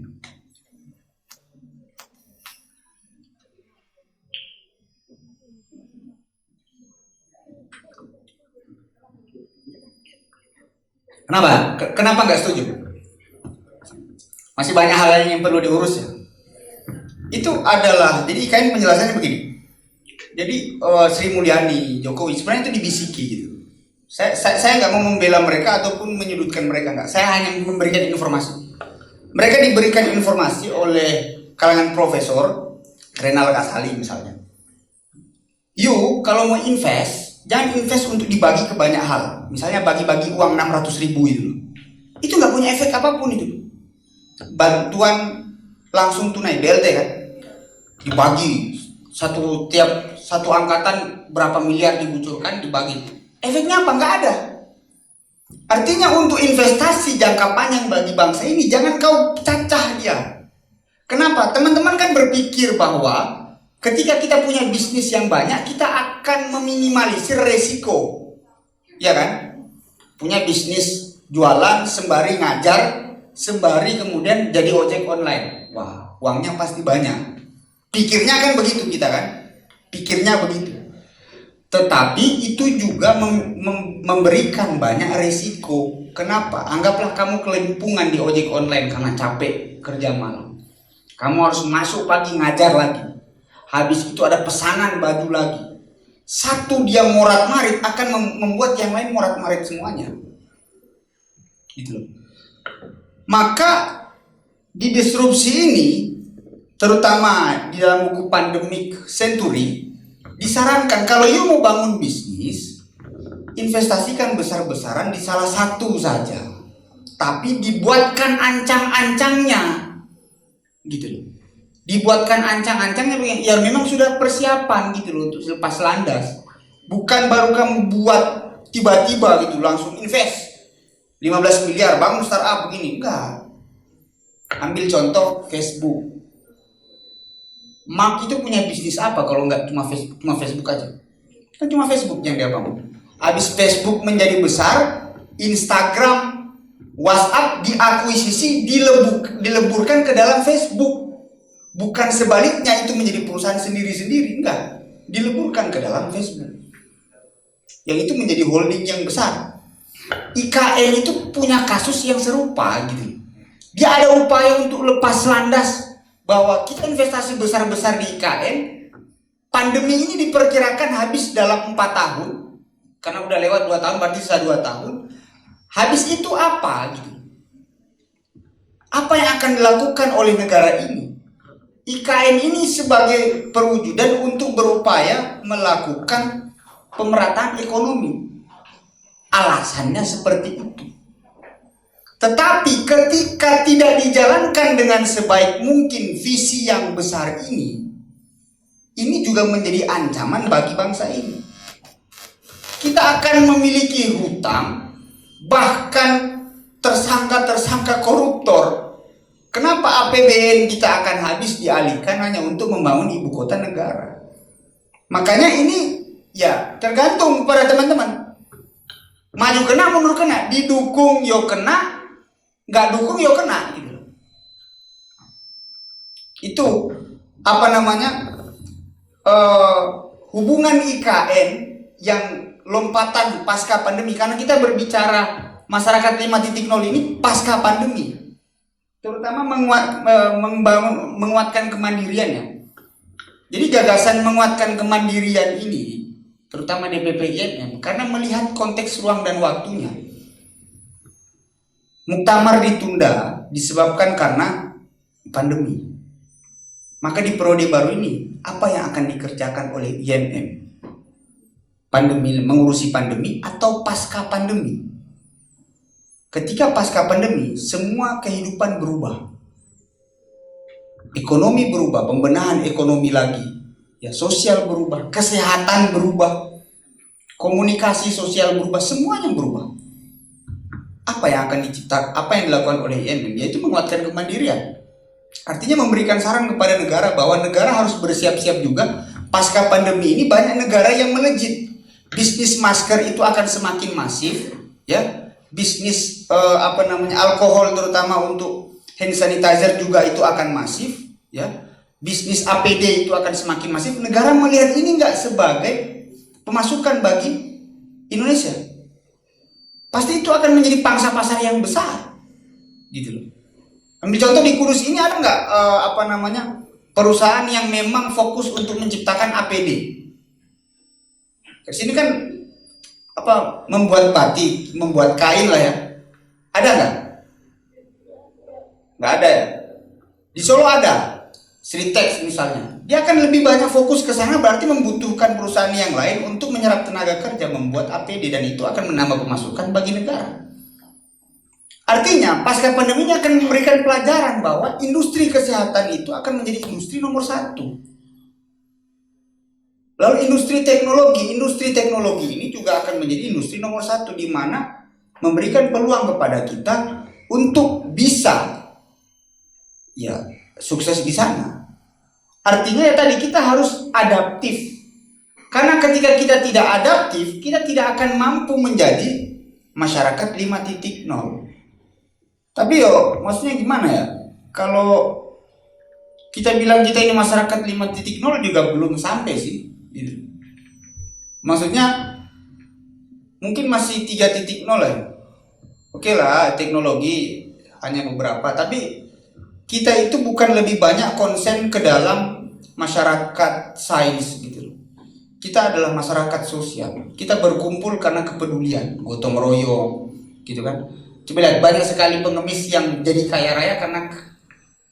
Kenapa? Kenapa nggak setuju? Masih banyak hal lain yang perlu diurus ya. Itu adalah, jadi IKN penjelasannya begini. Jadi Sri Mulyani, Jokowi sebenarnya itu dibisiki gitu. Saya nggak mau membela mereka ataupun menyudutkan mereka, nggak. Saya hanya memberikan informasi. Mereka diberikan informasi oleh kalangan profesor, Renal Kasali misalnya. You kalau mau invest, jangan invest untuk dibagi ke banyak hal. Misalnya bagi-bagi uang 600.000 itu. Itu nggak punya efek apapun itu. Bantuan langsung tunai BLT kan, dibagi tiap satu angkatan berapa miliar dikucurkan dibagi. Efeknya apa? Nggak ada. Artinya untuk investasi jangka panjang bagi bangsa ini jangan kau cacah dia. Kenapa? Teman-teman kan berpikir bahwa ketika kita punya bisnis yang banyak, kita akan meminimalisir resiko, ya kan? Punya bisnis jualan sembari ngajar, sembari kemudian jadi ojek online. Wah, uangnya pasti banyak. Pikirnya kan begitu kita kan? Pikirnya begitu. Tetapi itu juga memberikan banyak resiko. Kenapa? Anggaplah kamu kelimpungan di ojek online karena capek kerja malam. Kamu harus masuk pagi ngajar lagi. Habis itu ada pesanan baju lagi. Satu dia morat-marit akan membuat yang lain morat-marit semuanya. Gitu loh. Maka di disrupsi ini, terutama di dalam buku Pandemic Century, disarankan kalau you mau bangun bisnis, investasikan besar-besaran di salah satu saja, tapi dibuatkan ancang-ancangnya, gitu loh. Dibuatkan ancang-ancangnya yang memang sudah persiapan gitu loh untuk lepas landas. Bukan baru kamu buat tiba-tiba gitu langsung invest 15 miliar bangun startup begini, enggak. Ambil contoh Facebook. Mark itu punya bisnis apa kalau enggak cuma Facebook aja? Kan cuma Facebook yang dia bangun. Habis Facebook menjadi besar, Instagram, WhatsApp diakuisisi, dileburkan ke dalam Facebook. Bukan sebaliknya itu menjadi perusahaan sendiri-sendiri, enggak. Dileburkan ke dalam Facebook. Yang itu menjadi holding yang besar. IKN itu punya kasus yang serupa gitu. Dia ada upaya untuk lepas landas bahwa kita investasi besar-besar di IKN. Pandemi ini diperkirakan habis dalam 4 tahun. Karena udah lewat 2 tahun, berarti sisa 2 tahun. Habis itu apa gitu? Apa yang akan dilakukan oleh negara ini? IKN ini sebagai perwujudan untuk berupaya melakukan pemerataan ekonomi. Alasannya seperti itu. Tetapi ketika tidak dijalankan dengan sebaik mungkin visi yang besar ini juga menjadi ancaman bagi bangsa ini. Kita akan memiliki hutang, bahkan tersangka-tersangka koruptor. Kenapa APBN kita akan habis dialihkan hanya untuk membangun ibu kota negara? Makanya ini ya tergantung pada teman-teman. Maju kena, mundur kena, didukung yo kena, nggak dukung yo kena gitu. Itu apa namanya hubungan IKN yang lompatan pasca pandemi, karena kita berbicara masyarakat 5.0 ini pasca pandemi. Terutama menguatkan kemandiriannya. Jadi gagasan menguatkan kemandirian ini, terutama DPP IMM, karena melihat konteks ruang dan waktunya. Muktamar ditunda disebabkan karena pandemi. Maka di periode baru ini, apa yang akan dikerjakan oleh IMM? Pandemi, mengurusi pandemi atau pasca pandemi? Ketika pasca pandemi, semua kehidupan berubah. Ekonomi berubah, pembenahan ekonomi lagi. Ya, sosial berubah, kesehatan berubah, komunikasi sosial berubah, semuanya berubah. Apa yang akan diciptakan, apa yang dilakukan oleh IMM? Yaitu menguatkan kemandirian. Artinya memberikan saran kepada negara bahwa negara harus bersiap-siap juga. Pasca pandemi ini banyak negara yang melejit. Bisnis masker itu akan semakin masif, ya. Bisnis alkohol terutama untuk hand sanitizer juga itu akan masif, ya. Bisnis APD itu akan semakin masif. Negara melihat ini nggak sebagai pemasukan bagi Indonesia. Pasti itu akan menjadi pangsa pasar yang besar, gitu loh. Ambil contoh di Kudus ini ada nggak perusahaan yang memang fokus untuk menciptakan APD. Di sini kan membuat batik, membuat kain lah ya. Ada nggak? Nggak ada ya. Di Solo ada, Sritex misalnya. Dia akan lebih banyak fokus ke sana, berarti membutuhkan perusahaan yang lain untuk menyerap tenaga kerja membuat APD, dan itu akan menambah pemasukan bagi negara. Artinya pasca pandemi ini akan memberikan pelajaran bahwa industri kesehatan itu akan menjadi industri nomor 1. Lalu industri teknologi ini juga akan menjadi industri nomor 1, di mana memberikan peluang kepada kita untuk bisa ya sukses di sana. Artinya ya tadi kita harus adaptif. Karena ketika kita tidak adaptif, kita tidak akan mampu menjadi masyarakat 5.0. Tapi maksudnya gimana ya? Kalau kita bilang kita ini masyarakat 5.0 juga belum sampai sih. Maksudnya mungkin masih 3.0 ya. Oke lah, teknologi hanya beberapa, tapi kita itu bukan lebih banyak konsen ke dalam masyarakat sains gitu loh. kita adalah masyarakat sosial. Kita berkumpul karena kepedulian, gotong royong, gitu kan. Coba lihat, banyak sekali pengemis yang jadi kaya raya karena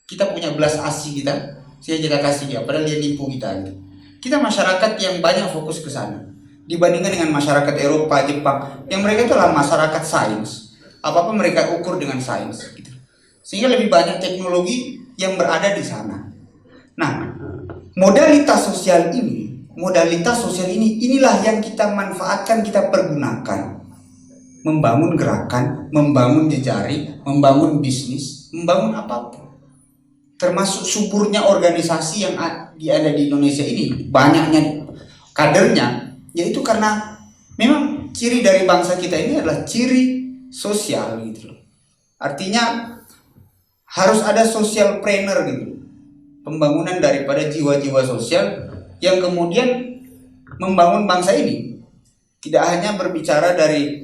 kita punya belas asih kita, saya kita kasih dia, padahal dia nipu kita. Gitu. Kita masyarakat yang banyak fokus ke sana dibandingkan dengan masyarakat Eropa, Jepang, yang mereka itu adalah masyarakat sains. Apa-apa mereka ukur dengan sains. Gitu. Sehingga lebih banyak teknologi yang berada di sana. Nah, modalitas sosial ini, inilah yang kita manfaatkan, kita pergunakan. Membangun gerakan, membangun jejaring, membangun bisnis, membangun apapun. Termasuk suburnya organisasi yang ada di Indonesia ini, banyaknya kadernya, yaitu karena memang ciri dari bangsa kita ini adalah ciri sosial gitu loh. Artinya harus ada social planner gitu. Pembangunan daripada jiwa-jiwa sosial yang kemudian membangun bangsa ini. Tidak hanya berbicara dari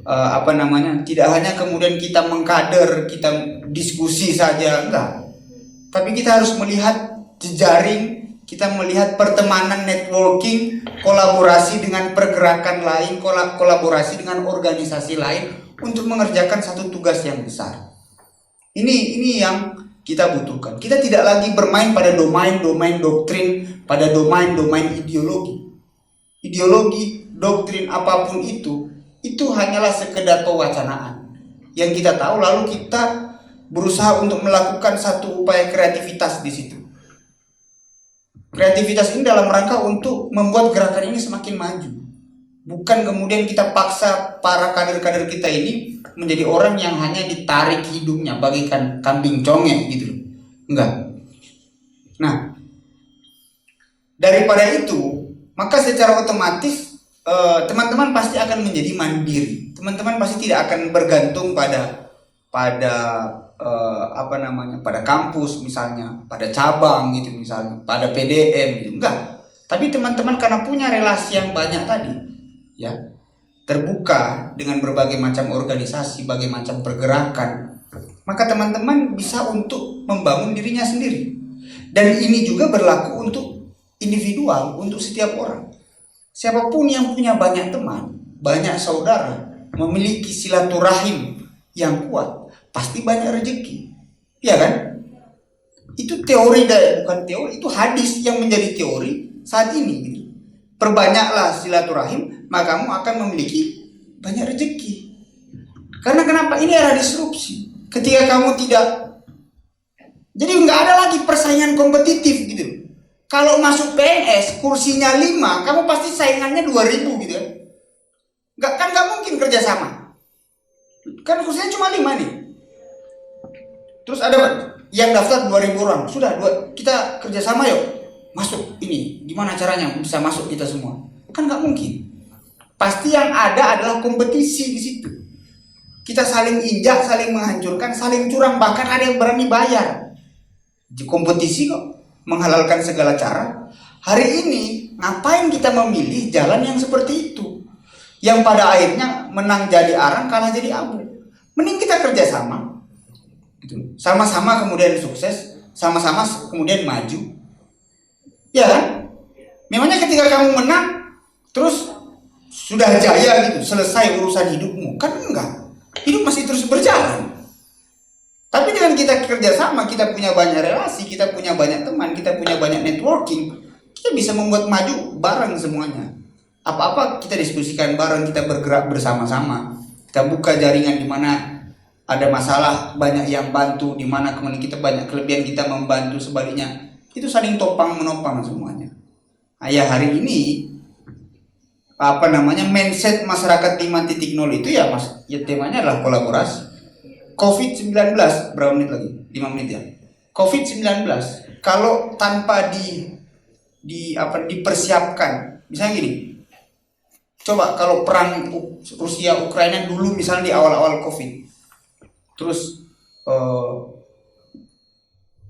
tidak hanya kemudian kita mengkader, kita diskusi saja, enggak. Tapi kita harus melihat jejaring, kita melihat pertemanan, networking, kolaborasi dengan pergerakan lain, kolaborasi dengan organisasi lain untuk mengerjakan satu tugas yang besar. Ini yang kita butuhkan. Kita tidak lagi bermain pada domain-domain doktrin, pada domain-domain ideologi. Ideologi, doktrin apapun itu hanyalah sekedar pewacanaan. Yang kita tahu lalu kita berusaha untuk melakukan satu upaya kreativitas di situ. Kreativitas ini dalam rangka untuk membuat gerakan ini semakin maju. Bukan kemudian kita paksa para kader-kader kita ini menjadi orang yang hanya ditarik hidungnya bagaikan kambing congek gitu. Enggak. Nah, daripada itu, maka secara otomatis teman-teman pasti akan menjadi mandiri. Teman-teman pasti tidak akan bergantung pada pada kampus misalnya, pada cabang gitu misalnya, pada PDM gitu. Enggak. Tapi teman-teman karena punya relasi yang banyak tadi, ya, terbuka dengan berbagai macam organisasi, berbagai macam pergerakan, maka teman-teman bisa untuk membangun dirinya sendiri. Dan ini juga berlaku untuk individual, untuk setiap orang. Siapapun yang punya banyak teman, banyak saudara, memiliki silaturahim yang kuat, pasti banyak rezeki. Ya kan? Itu teori, bukan teori, itu hadis yang menjadi teori saat ini gitu. Perbanyaklah silaturahim, maka kamu akan memiliki banyak rezeki. Karena kenapa? Ini era disrupsi. Ketika kamu tidak, jadi nggak ada lagi persaingan kompetitif gitu. Kalau masuk PNS kursinya 5, kamu pasti saingannya 2000 gitu kan. Nggak mungkin kerjasama. Kan kursinya cuma 5 nih. Terus ada yang daftar 2000 orang. Sudah, kita kerjasama yuk. Masuk ini. Gimana caranya bisa masuk kita semua? Kan nggak mungkin. Pasti yang ada adalah kompetisi di situ. Kita saling injak, saling menghancurkan, saling curang, bahkan ada yang berani bayar. Di kompetisi kok menghalalkan segala cara. Hari ini ngapain kita memilih jalan yang seperti itu? Yang pada akhirnya menang jadi arang, kalah jadi abu. Mending kita kerjasama. Gitu. Sama-sama kemudian sukses, sama-sama kemudian maju. Ya kan? Memangnya ketika kamu menang, terus sudah jaya gitu, selesai urusan hidupmu? Kan enggak. Hidup masih terus berjalan. Tapi dengan kita kerjasama, kita punya banyak relasi, kita punya banyak teman, kita punya banyak networking, kita bisa membuat maju bareng semuanya. Apa-apa kita diskusikan bareng, kita bergerak bersama-sama. Kita buka jaringan di mana ada masalah, banyak yang bantu, di mana kemudian kita banyak kelebihan, kita membantu, sebaliknya. Itu saling topang menopang semuanya. Nah, ya hari ini mindset masyarakat 5.0 itu ya Mas, ya temanya adalah kolaborasi. COVID-19 berapa menit lagi? 5 menit ya. COVID-19 kalau tanpa dipersiapkan, misalnya gini. Coba kalau perang Rusia Ukraina dulu misalnya di awal-awal Covid. Terus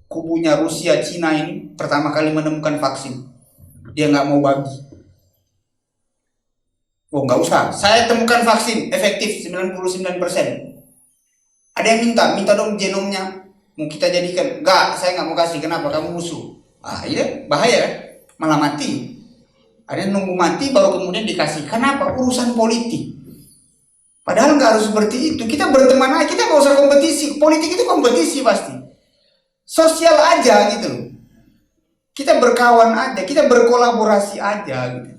kubunya Rusia Cina ini pertama kali menemukan vaksin. Dia nggak mau bagi. Oh nggak usah, saya temukan vaksin efektif 99%. Ada yang minta dong genomnya, mau kita jadikan. Enggak, saya nggak mau kasih. Kenapa? Kamu musuh. Ah iya, bahaya kan? Malah mati. Ada yang nunggu mati baru kemudian dikasih. Kenapa? Urusan politik. Padahal nggak harus seperti itu. Kita berteman aja, kita nggak usah kompetisi. Politik itu kompetisi pasti. Sosial aja gitu loh. Kita berkawan aja, kita berkolaborasi aja gitu.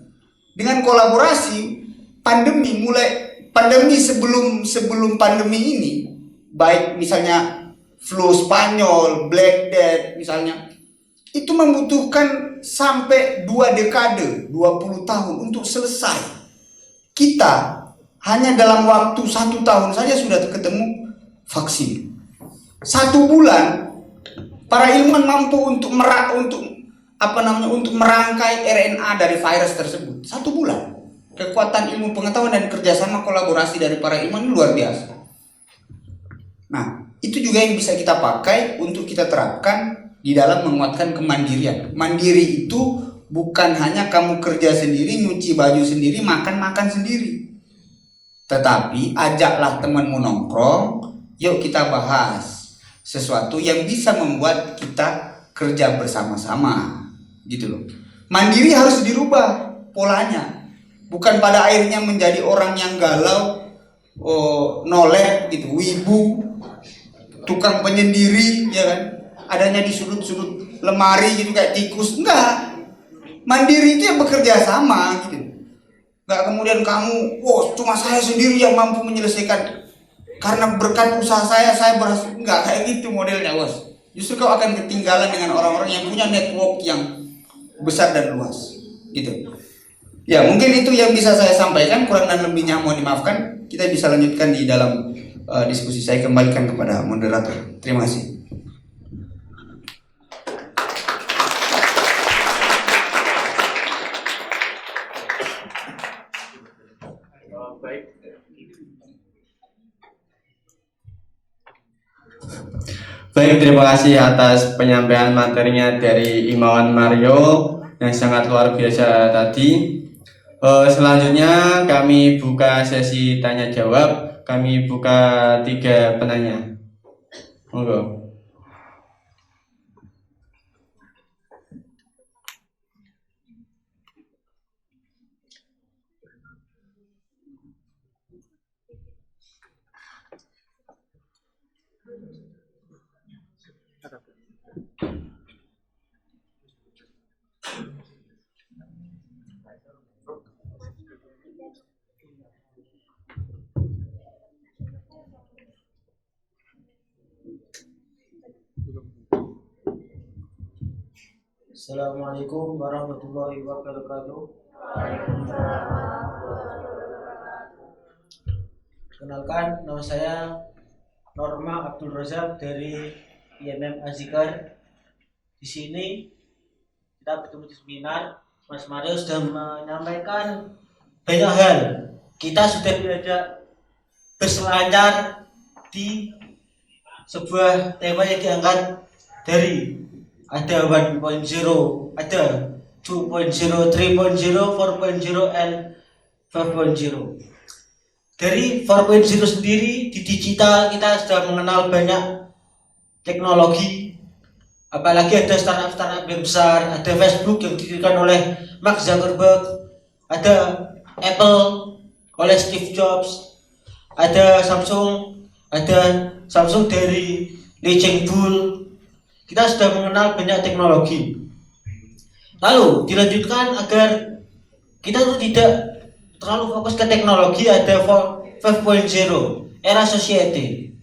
Dengan kolaborasi, pandemi sebelum pandemi ini, baik misalnya flu Spanyol, Black Death misalnya, itu membutuhkan sampai 2 dekade, 20 tahun untuk selesai. Kita hanya dalam waktu 1 tahun saja sudah ketemu vaksin. 1 bulan para ilmuwan mampu untuk merangkai RNA dari virus tersebut. 1 bulan. Kekuatan ilmu pengetahuan dan kerjasama kolaborasi dari para ilmuwan luar biasa. Nah, itu juga yang bisa kita pakai untuk kita terapkan di dalam menguatkan kemandirian. Mandiri itu bukan hanya kamu kerja sendiri, nyuci baju sendiri, makan sendiri. Tetapi ajaklah temanmu nongkrong, yuk kita bahas sesuatu yang bisa membuat kita kerja bersama-sama. Gitu loh. Mandiri harus dirubah polanya. Bukan pada akhirnya menjadi orang yang galau, noleh gitu, wibu, tukang penyendiri, ya kan? Adanya di sudut-sudut lemari gitu kayak tikus. Enggak. Mandiri itu yang bekerja sama gitu. Enggak kemudian kamu, cuma saya sendiri yang mampu menyelesaikan. Karena berkat usaha saya berhasil. Enggak kayak gitu modelnya, bos. Justru kau akan ketinggalan dengan orang-orang yang punya network yang besar dan luas. Gitu. Ya, mungkin itu yang bisa saya sampaikan, kurang dan lebihnya mohon dimaafkan. Kita bisa lanjutkan di dalam diskusi. Saya kembalikan kepada moderator. Terima kasih. Baik, terima kasih atas penyampaian materinya dari Imawan Mario yang sangat luar biasa tadi. Selanjutnya kami buka sesi tanya jawab. Kami buka 3 penanya. Monggo. Assalamualaikum warahmatullahi wabarakatuh. Kenalkan, nama saya Norma Abdul Razak dari IMM Azikar. Di sini kita bertemu di seminar. Mas Mario sudah menyampaikan banyak hal. Kita sudah diajak berselancar di sebuah tema yang diangkat dari ada 1.0, ada 2.0, 3.0, 4.0, and 5.0. Dari 4.0 sendiri di digital kita sudah mengenal banyak teknologi, apalagi ada startup yang besar, ada Facebook yang didirikan oleh Mark Zuckerberg, ada Apple oleh Steve Jobs, ada Samsung dari Lee Cheng-bul. Kita sudah mengenal banyak teknologi. Lalu dilanjutkan agar kita itu tidak terlalu fokus ke teknologi, ada 5.0, era society.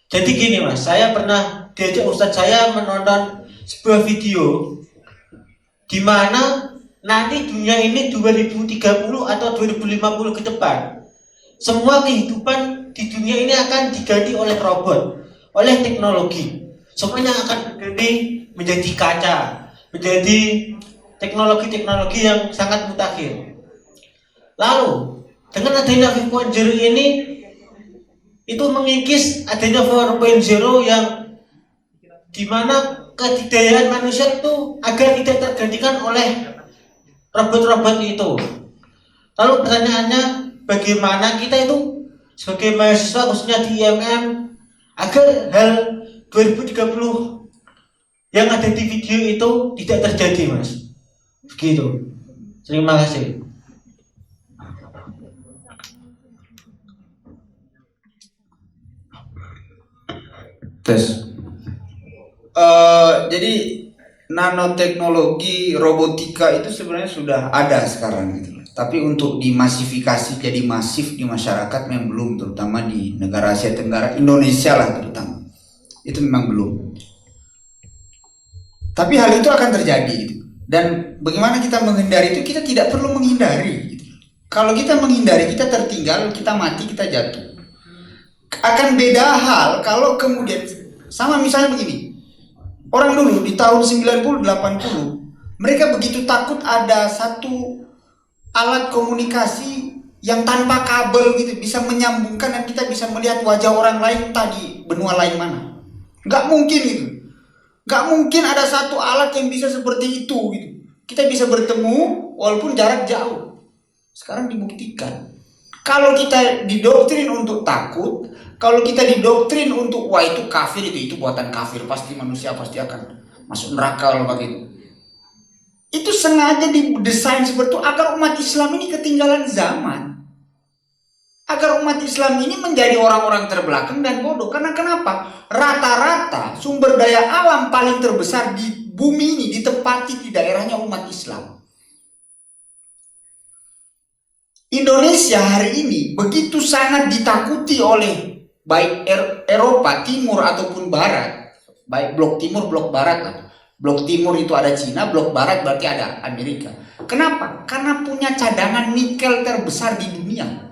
Jadi gini mas, saya pernah diajak ustadz saya menonton sebuah video di mana nanti dunia ini 2030 atau 2050 ke depan, semua kehidupan di dunia ini akan diganti oleh robot, oleh teknologi. Semuanya akan berganti menjadi kaca, menjadi teknologi-teknologi yang sangat mutakhir. Lalu dengan adanya 5.0 ini itu mengikis adanya 4.0 yang dimana kedikdayaan manusia itu agar tidak tergantikan oleh robot-robot itu. Lalu pertanyaannya, bagaimana kita itu sebagai mahasiswa khususnya di IMM agar hal 2030 yang ada di video itu tidak terjadi mas, begitu. Terima kasih. Tes. Jadi nanoteknologi robotika itu sebenarnya sudah ada sekarang gitu. Tapi untuk dimasifikasi jadi masif di masyarakat memang belum, terutama di negara Asia Tenggara, Indonesia lah terutama. Itu memang belum. Tapi hal itu akan terjadi gitu. Dan bagaimana kita menghindari itu? Kita tidak perlu menghindari gitu. Kalau kita menghindari, kita tertinggal, kita mati, kita jatuh. Akan beda hal kalau kemudian sama misalnya begini. Orang dulu di tahun 90 80 mereka begitu takut ada satu alat komunikasi yang tanpa kabel gitu bisa menyambungkan dan kita bisa melihat wajah orang lain tadi benua lain mana. Nggak mungkin itu. Nggak mungkin ada satu alat yang bisa seperti itu gitu. Kita bisa bertemu walaupun jarak jauh. Sekarang dibuktikan. Kalau kita didoktrin untuk takut, kalau kita didoktrin untuk wah itu kafir, itu buatan kafir, pasti manusia pasti akan masuk neraka kalau begitu. Itu sengaja didesain seperti itu agar umat Islam ini ketinggalan zaman. Agar umat Islam ini menjadi orang-orang terbelakang dan bodoh. Karena kenapa? Rata-rata sumber daya alam paling terbesar di bumi ini ditempati di daerahnya umat Islam. Indonesia hari ini begitu sangat ditakuti oleh baik Eropa Timur ataupun Barat, baik blok Timur, blok Barat lah. Blok Timur itu ada Cina, blok Barat berarti ada Amerika. Kenapa? Karena punya cadangan nikel terbesar di dunia.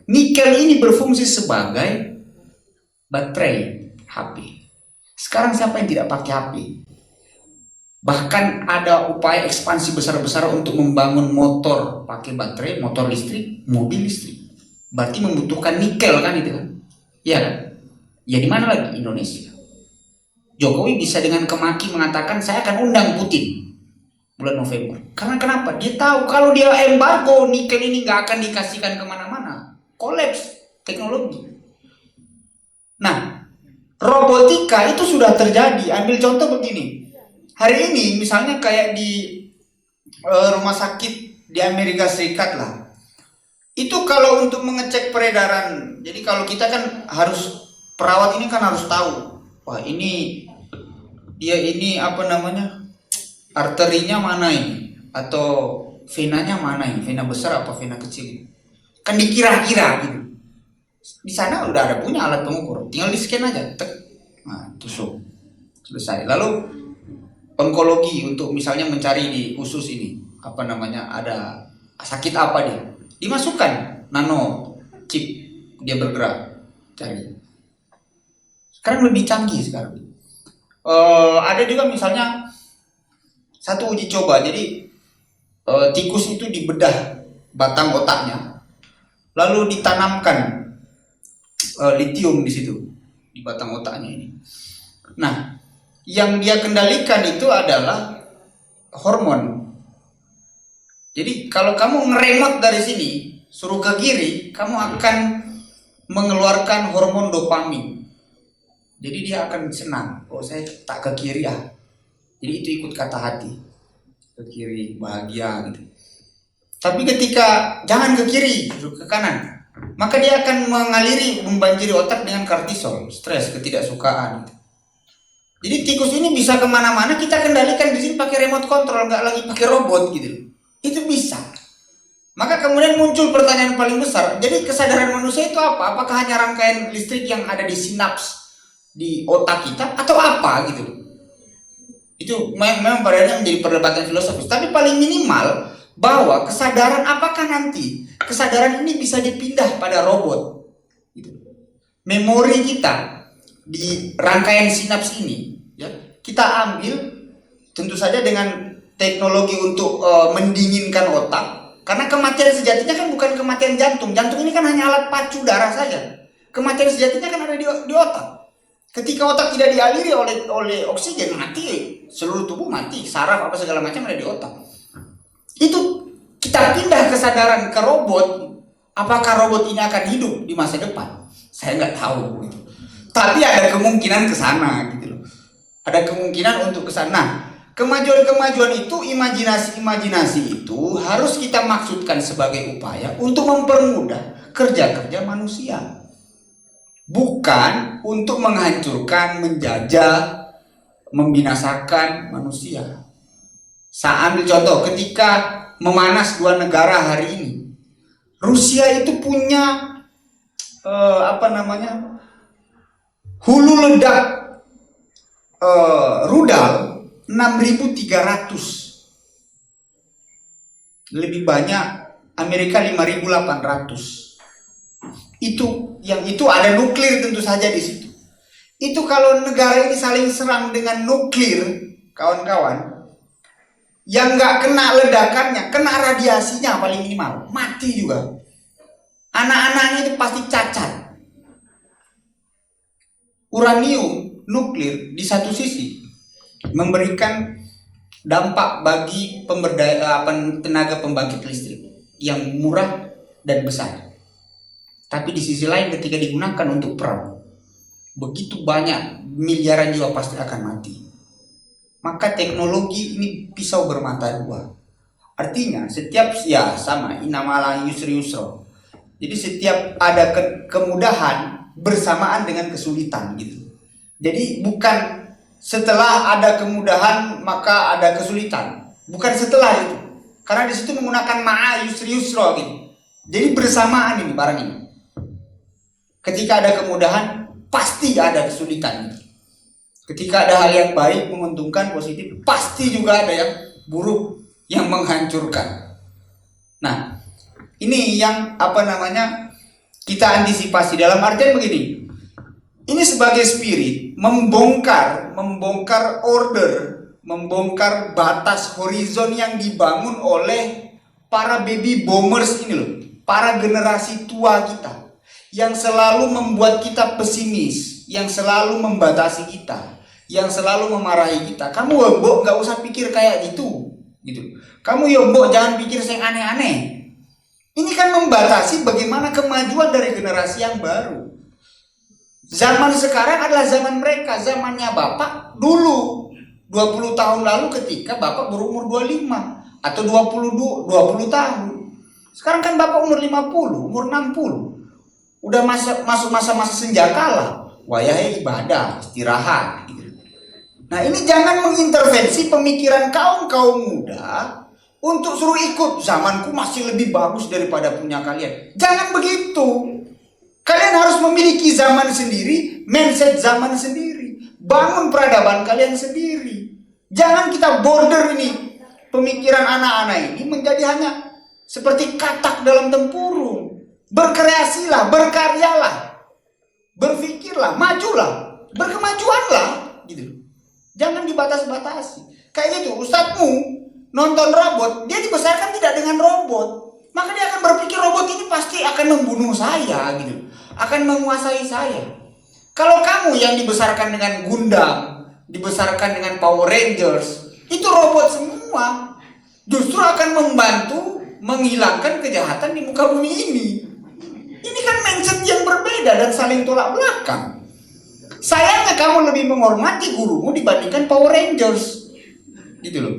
Nikel ini berfungsi sebagai baterai HP. Sekarang siapa yang tidak pakai HP? Bahkan ada upaya ekspansi besar-besar untuk membangun motor pakai baterai, motor listrik, mobil listrik. Berarti membutuhkan nikel kan itu kan? Iya kan? Ya di mana lagi? Indonesia. Jokowi bisa dengan kemaki mengatakan saya akan undang Putin bulan November. Karena kenapa? Dia tahu kalau dia embargo nikel ini nggak akan dikasihkan kemana-mana. Kolaps teknologi. Nah, robotika itu sudah terjadi. Ambil contoh begini. Hari ini misalnya kayak di rumah sakit di Amerika Serikat lah. Itu kalau untuk mengecek peredaran. Jadi kalau kita kan harus perawat ini kan harus tahu. Wah, ini dia ini apa namanya? Arterinya mana ini? Atau venanya mana ini? Vena besar apa vena kecil? Kan dikira-kira gitu. Di sana udah ada punya alat pengukur. Tinggal di-scan aja. Tek. Nah, tusuk. Selesai. Lalu onkologi untuk misalnya mencari di usus ini apa namanya ada sakit apa dia dimasukkan nano chip dia bergerak cari. Sekarang lebih canggih sekarang. Ada juga misalnya satu uji coba jadi tikus itu dibedah batang otaknya lalu ditanamkan litium di situ di batang otaknya ini. Nah, yang dia kendalikan itu adalah hormon. Jadi kalau kamu ngeremot dari sini, suruh ke kiri, kamu akan mengeluarkan hormon dopamin. Jadi dia akan senang. Oh, saya tak ke kiri ya. Jadi itu ikut kata hati. Ke kiri, bahagia gitu. Tapi ketika jangan ke kiri, suruh ke kanan, maka dia akan mengaliri, membanjiri otak dengan kortisol, stres, ketidaksukaan gitu. Jadi tikus ini bisa kemana-mana, kita kendalikan di sini pakai remote control, nggak lagi pakai robot gitu. Itu bisa. Maka kemudian muncul pertanyaan paling besar. Jadi kesadaran manusia itu apa? Apakah hanya rangkaian listrik yang ada di sinaps di otak kita atau apa gitu? Itu memang pada menjadi perdebatan filosofis. Tapi paling minimal bahwa kesadaran apakah nanti kesadaran ini bisa dipindah pada robot? Gitu. Memori kita di rangkaian sinaps ini ya kita ambil tentu saja dengan teknologi untuk mendinginkan otak karena kematian sejatinya kan bukan kematian jantung ini kan hanya alat pacu darah saja. Kematian sejatinya kan ada di otak. Ketika otak tidak dialiri oleh oksigen mati seluruh tubuh mati, saraf apa segala macam ada di otak. Itu kita pindah kesadaran ke robot. Apakah robot ini akan hidup di masa depan? Saya nggak tahu tapi ada kemungkinan ke sana gitu loh. Ada kemungkinan untuk ke sana. Kemajuan-kemajuan itu, imajinasi-imajinasi itu harus kita maksudkan sebagai upaya untuk mempermudah kerja-kerja manusia. Bukan untuk menghancurkan, menjajah, membinasakan manusia. Saya ambil contoh ketika memanas dua negara hari ini. Rusia itu punya hulu ledak rudal 6.300, lebih banyak Amerika 5.800. Itu ada nuklir tentu saja di situ. Itu kalau negara ini saling serang dengan nuklir, kawan-kawan, yang nggak kena ledakannya, kena radiasinya paling minimal, mati juga. Anak-anaknya itu pasti cacat. Uranium nuklir di satu sisi memberikan dampak bagi tenaga pembangkit listrik yang murah dan besar. Tapi di sisi lain ketika digunakan untuk perang, begitu banyak miliaran jiwa pasti akan mati. Maka teknologi ini pisau bermata dua. Artinya setiap sama inamalah yusri yusro. Jadi setiap ada kemudahan bersamaan dengan kesulitan gitu. Jadi bukan setelah ada kemudahan maka ada kesulitan, bukan setelah itu, karena di situ menggunakan ma'a yusri yusro gitu. Jadi bersamaan ini barang ini. Ketika ada kemudahan pasti ada kesulitan. Ketika ada hal yang baik menguntungkan positif, pasti juga ada yang buruk yang menghancurkan. Nah, ini yang kita antisipasi dalam artian begini. Ini sebagai spirit membongkar order, membongkar batas horizon yang dibangun oleh para baby boomers ini loh, para generasi tua kita yang selalu membuat kita pesimis, yang selalu membatasi kita, yang selalu memarahi kita. Kamu Mbok nggak usah pikir kayak gitu. Kamu Mbok jangan pikir yang aneh-aneh. Ini kan membatasi bagaimana kemajuan dari generasi yang baru. Zaman sekarang adalah zaman mereka, zamannya Bapak dulu 20 tahun lalu ketika Bapak berumur 25 atau 20 tahun. Sekarang kan Bapak umur 50, umur 60. Udah masuk masa-masa senjakala. Wayahnya ibadah, istirahat gitu. Nah, ini jangan mengintervensi pemikiran kaum muda untuk suruh ikut zamanku masih lebih bagus daripada punya kalian. Jangan begitu. Kalian harus memiliki zaman sendiri, mindset zaman sendiri. Bangun peradaban kalian sendiri. Jangan kita border ini pemikiran anak-anak ini menjadi hanya seperti katak dalam tempurung. Berkreasilah, berkaryalah, berpikirlah, majulah, berkemajuanlah gitu. Jangan dibatas-batasi. Kayak gitu, ustadzmu nonton robot, dia dibesarkan tidak dengan robot. Maka dia akan berpikir robot ini pasti akan membunuh saya gitu, akan menguasai saya. Kalau kamu yang dibesarkan dengan Gundam, dibesarkan dengan Power Rangers, itu robot semua, justru akan membantu menghilangkan kejahatan di muka bumi ini. Ini kan mindset yang berbeda dan saling tolak belakang. Sayangnya kamu lebih menghormati gurumu dibandingkan Power Rangers, gitu loh.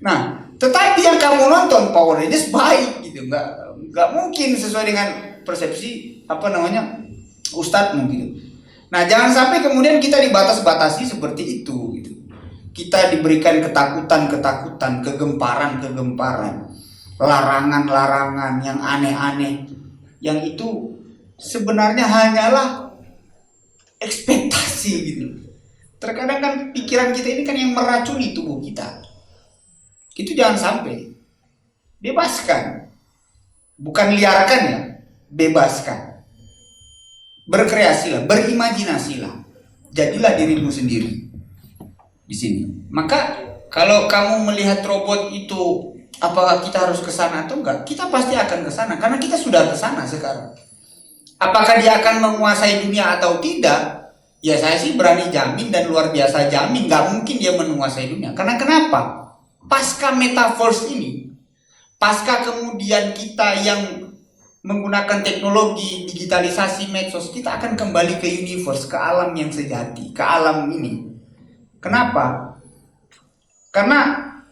Nah, tetapi yang kamu nonton Power Rangers baik gitu, nggak mungkin sesuai dengan persepsi ustadzmu gitu. Nah, jangan sampai kemudian kita dibatas-batasi seperti itu gitu. Kita diberikan ketakutan, kegemparan, larangan yang aneh-aneh, yang itu sebenarnya hanyalah ekspektasi gitu. Terkadang kan pikiran kita ini kan yang meracuni tubuh kita. Itu jangan sampai. Bebaskan. Bukan liarkan ya, bebaskan. Berkreasilah, berimajinasilah. Jadilah dirimu sendiri di sini. Maka kalau kamu melihat robot itu, apakah kita harus ke sana atau enggak? Kita pasti akan ke sana karena kita sudah ke sana sekarang. Apakah dia akan menguasai dunia atau tidak? Ya saya sih berani jamin dan luar biasa jamin nggak mungkin dia menguasai dunia. Karena kenapa? Pasca metaverse ini, pasca kemudian kita yang menggunakan teknologi, digitalisasi, medsos, kita akan kembali ke universe, ke alam yang sejati, ke alam ini. Kenapa? Karena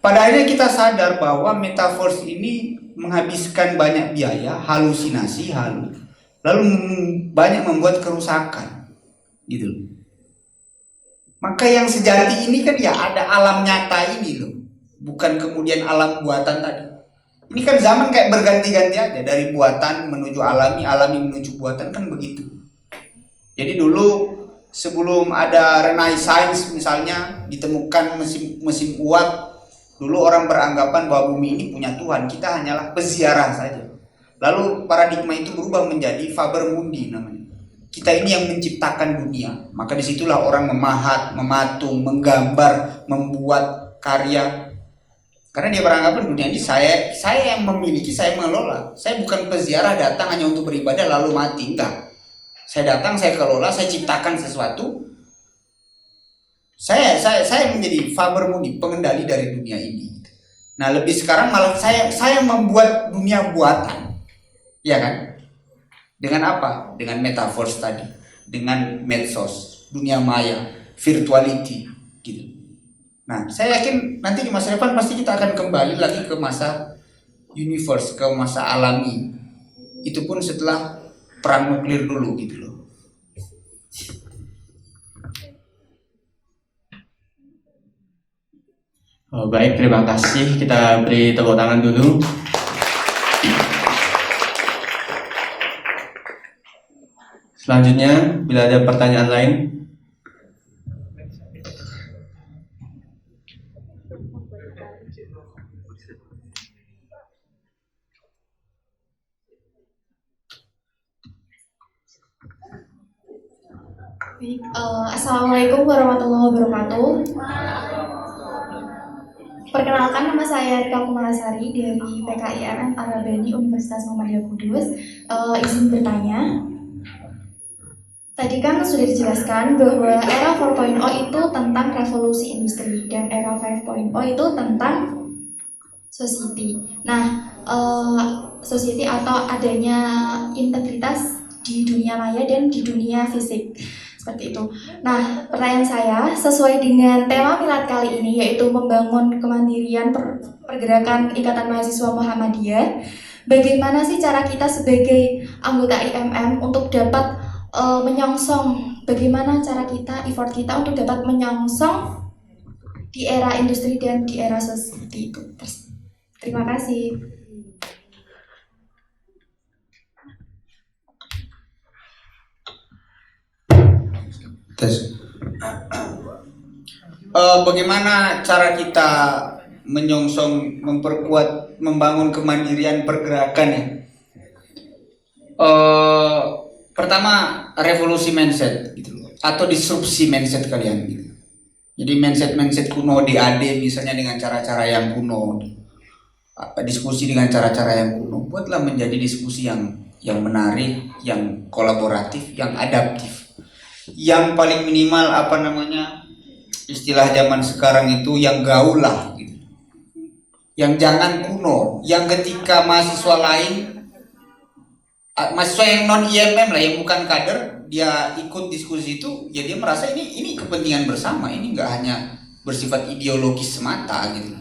pada akhirnya kita sadar bahwa metaverse ini menghabiskan banyak biaya, halusinasi, lalu banyak membuat kerusakan, gitu loh. Maka yang sejati ini kan ya ada alam nyata ini loh, bukan kemudian alam buatan tadi. Ini kan zaman kayak berganti-ganti aja, dari buatan menuju alami, alami menuju buatan, kan begitu. Jadi dulu sebelum ada Renaissance misalnya ditemukan mesin uap, dulu orang beranggapan bahwa bumi ini punya Tuhan, kita hanyalah peziarah saja. Lalu paradigma itu berubah menjadi Faber Mundi namanya. Kita ini yang menciptakan dunia. Maka disitulah orang memahat, mematung, menggambar, membuat karya. Karena dia beranggapan dunia ini saya yang memiliki, saya mengelola. Saya bukan peziarah datang hanya untuk beribadah lalu mati, enggak. Saya datang, saya kelola, saya ciptakan sesuatu. Saya menjadi Faber Mundi, pengendali dari dunia ini. Nah, lebih sekarang malah saya membuat dunia buatan. Ya kan? Dengan apa? Dengan metaverse tadi, dengan medsos, dunia maya, virtuality gitu. Nah, saya yakin nanti di masa depan pasti kita akan kembali lagi ke masa universe, ke masa alami. Itu pun setelah perang nuklir dulu gitu loh. Oh, baik, terima kasih. Kita beri tepuk tangan dulu. Selanjutnya, bila ada pertanyaan lain. Baik, Assalamualaikum warahmatullahi wabarakatuh. Perkenalkan, nama saya Rika Kumalasari dari PKIMM Arabani Universitas Muhammadiyah Kudus. Izin bertanya. Tadi kan sudah dijelaskan bahwa era 4.0 itu tentang revolusi industri dan era 5.0 itu tentang society. Nah, society atau adanya integritas di dunia maya dan di dunia fisik. Seperti itu. Nah, pertanyaan saya sesuai dengan tema milad kali ini, yaitu membangun kemandirian pergerakan Ikatan Mahasiswa Muhammadiyah. Bagaimana sih cara kita sebagai anggota IMM untuk dapat menyongsong? Bagaimana cara kita, effort kita untuk dapat menyongsong di era industri dan di era society itu? Terima kasih. Bagaimana cara kita menyongsong, memperkuat, membangun kemandirian pergerakan ya? Pertama, revolusi mindset gitu loh, atau disrupsi mindset kalian gitu. Jadi mindset kuno DAD misalnya dengan cara-cara yang kuno, diskusi dengan cara-cara yang kuno, buatlah menjadi diskusi yang menarik, yang kolaboratif, yang adaptif. Yang paling minimal istilah zaman sekarang itu yang gaul lah gitu. Yang jangan kuno, yang ketika mahasiswa yang non IMM lah, yang bukan kader, dia ikut diskusi itu, ya dia merasa ini kepentingan bersama, ini nggak hanya bersifat ideologis semata gitu.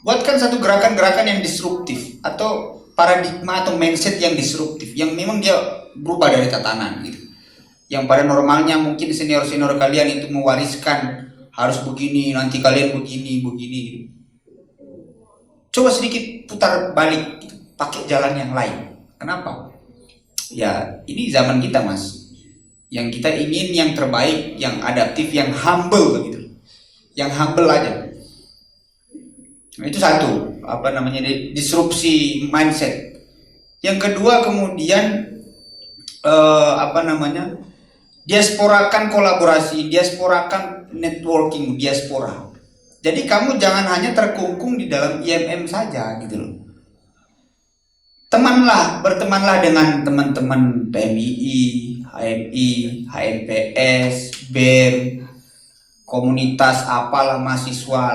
Buatkan satu gerakan-gerakan yang disruptif atau paradigma atau mindset yang disruptif, yang memang dia berubah dari tatanan gitu. Yang pada normalnya mungkin senior-senior kalian itu mewariskan harus begini, nanti kalian begini. Coba sedikit putar balik gitu, pakai jalan yang lain. Kenapa? Ya ini zaman kita mas, yang kita ingin yang terbaik, yang adaptif, yang humble gitu, yang humble aja. Nah, itu satu, disrupsi mindset. Yang kedua kemudian diasporakan kolaborasi, diasporakan networking, diaspora. Jadi kamu jangan hanya terkungkung di dalam IMM saja gitu loh. Bertemanlah dengan teman-teman PMII, HMI, HMPS, BEM, komunitas apalah mahasiswa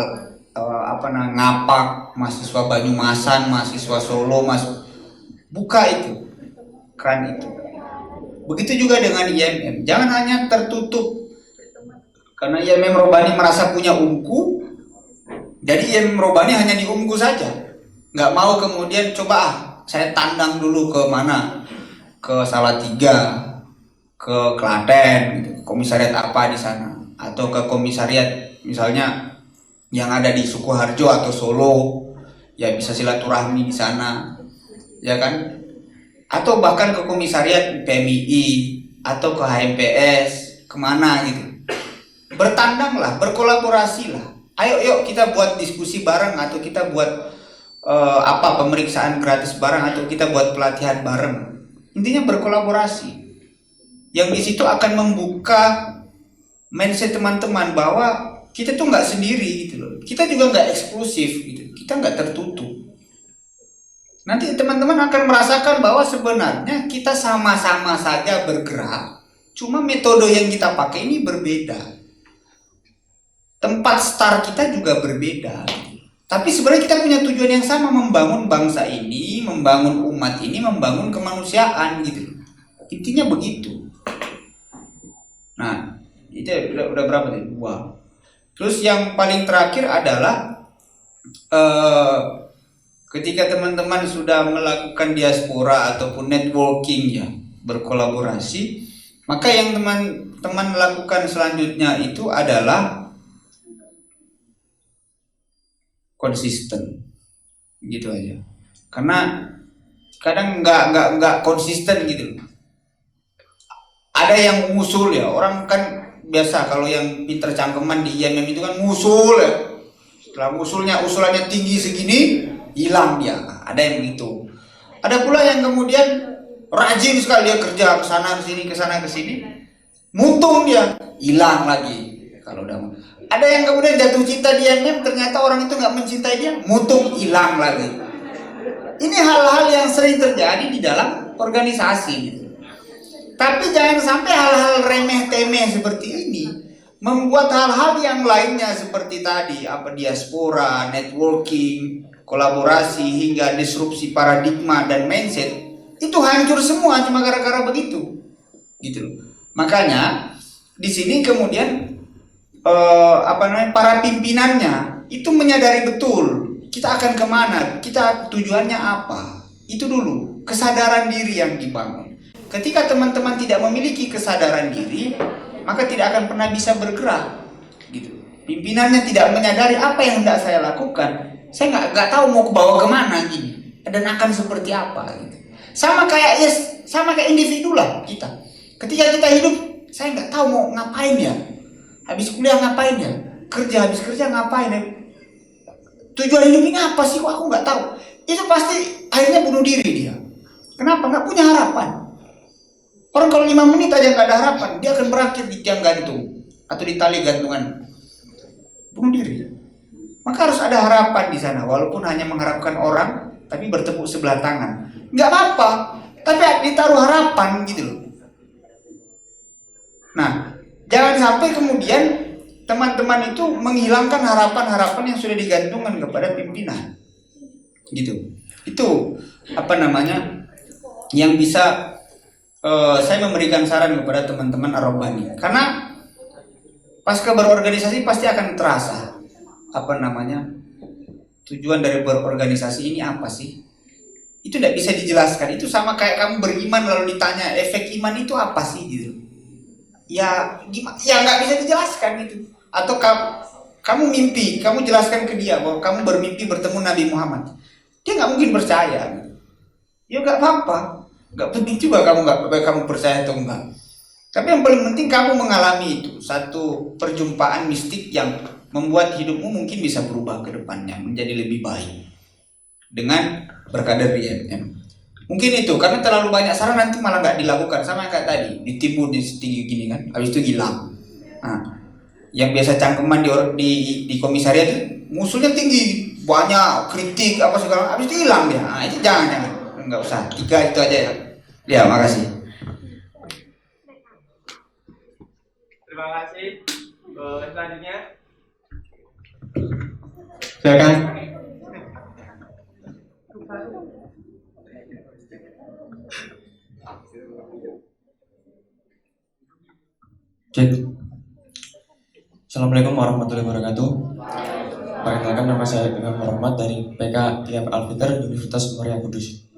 Ngapak, mahasiswa Banyumasan, mahasiswa Solo, buka itu, keran itu. Begitu juga dengan IMM, jangan hanya tertutup karena IMM Robani merasa punya ungku, Jadi IM Robani hanya di Ungu saja, nggak mau kemudian coba saya tandang dulu ke mana, ke Salatiga, ke Klaten, gitu, komisariat apa di sana, atau ke komisariat misalnya yang ada di Sukoharjo atau Solo, ya bisa silaturahmi di sana, ya kan? Atau bahkan ke komisariat PMII atau ke HMPS, kemana gitu. Bertandanglah, berkolaborasilah. Ayo yuk kita buat diskusi bareng, atau kita buat pemeriksaan gratis bareng, atau kita buat pelatihan bareng. Intinya berkolaborasi. Yang di situ akan membuka mindset teman-teman bahwa kita tuh nggak sendiri gitu loh. Kita juga nggak eksklusif gitu. Kita nggak tertutup. Nanti teman-teman akan merasakan bahwa sebenarnya kita sama-sama saja bergerak, cuma metode yang kita pakai ini berbeda. Tempat start kita juga berbeda. Tapi sebenarnya kita punya tujuan yang sama, membangun bangsa ini, membangun umat ini, membangun kemanusiaan gitu. Intinya begitu. Nah, itu udah berapa nih? 2. Terus yang paling terakhir adalah ketika teman-teman sudah melakukan diaspora ataupun networking ya, berkolaborasi, maka yang teman-teman lakukan selanjutnya itu adalah konsisten, gitu aja. Karena kadang nggak konsisten gitu. Ada yang ngusul ya, orang kan biasa kalau yang pinter cangkeman di IMM itu kan ngusul ya. Setelah usulannya tinggi segini, hilang dia. Ada yang begitu. Ada pula yang kemudian rajin sekali dia kerja ke sana ke sini, muntung dia, hilang lagi. Kalau udah ada yang kemudian jatuh cinta di IMM, ternyata orang itu nggak mencintai dia, muntung, hilang lagi. Ini hal-hal yang sering terjadi di dalam organisasi gitu. Tapi jangan sampai hal-hal remeh-temeh seperti ini membuat hal-hal yang lainnya seperti tadi, diaspora, networking, kolaborasi hingga disrupsi paradigma dan mindset itu hancur semua cuma gara-gara begitu. Gitu. Makanya di sini kemudian para pimpinannya itu menyadari betul kita akan kemana, kita tujuannya apa. Itu dulu kesadaran diri yang dibangun. Ketika teman-teman tidak memiliki kesadaran diri, maka tidak akan pernah bisa bergerak. Gitu. Pimpinannya tidak menyadari apa yang hendak saya lakukan. Saya nggak tahu mau bawa kemana gini, dan akan seperti apa. Gitu. Sama kayak individu lah kita. Ketika kita hidup, saya nggak tahu mau ngapain ya. Habis kuliah ngapain ya? Habis kerja ngapain ya? Tujuan hidup ini apa sih? Kok aku nggak tahu. Itu pasti akhirnya bunuh diri dia. Kenapa? Nggak punya harapan. Orang kalau 5 menit aja nggak ada harapan, dia akan berakhir di tiang gantung atau di tali gantungan, bunuh diri. Maka harus ada harapan di sana, walaupun hanya mengharapkan orang, tapi bertepuk sebelah tangan. Nggak apa-apa, tapi ditaruh harapan gitu loh. Nah, jangan sampai kemudian teman-teman itu menghilangkan harapan-harapan yang sudah digantungkan kepada pimpinan. Gitu. Itu yang bisa saya memberikan saran kepada teman-teman Ar-Rabbani. Karena pasca berorganisasi pasti akan terasa tujuan dari berorganisasi ini apa sih? Itu tidak bisa dijelaskan. Itu sama kayak kamu beriman lalu ditanya efek iman itu apa sih gitu. Ya gimana? Ya nggak bisa dijelaskan gitu. Atau kamu mimpi, kamu jelaskan ke dia bahwa kamu bermimpi bertemu Nabi Muhammad. Dia nggak mungkin percaya. Ya nggak apa-apa. Nggak penting juga kamu percaya atau enggak. Tapi yang paling penting kamu mengalami itu satu perjumpaan mistik yang membuat hidupmu mungkin bisa berubah ke depannya menjadi lebih baik dengan berkader di IMM. Mungkin itu karena terlalu banyak saran nanti malah nggak dilakukan, sama kayak tadi ditimbun di setinggi gini kan, habis itu hilang. Nah, yang biasa cangkeman di komisariat itu musuhnya tinggi, banyak kritik apa segala, habis itu hilang dia. Nah, itu jangan. Nggak usah, 3 itu aja ya. Ya, makasih. Terima kasih. Selanjutnya, silakan. Cek. Assalamualaikum warahmatullahi wabarakatuh. Perkenalkan, nama saya Imam Muhammad dari PK IAP Alfiter Universitas Muria Kudus.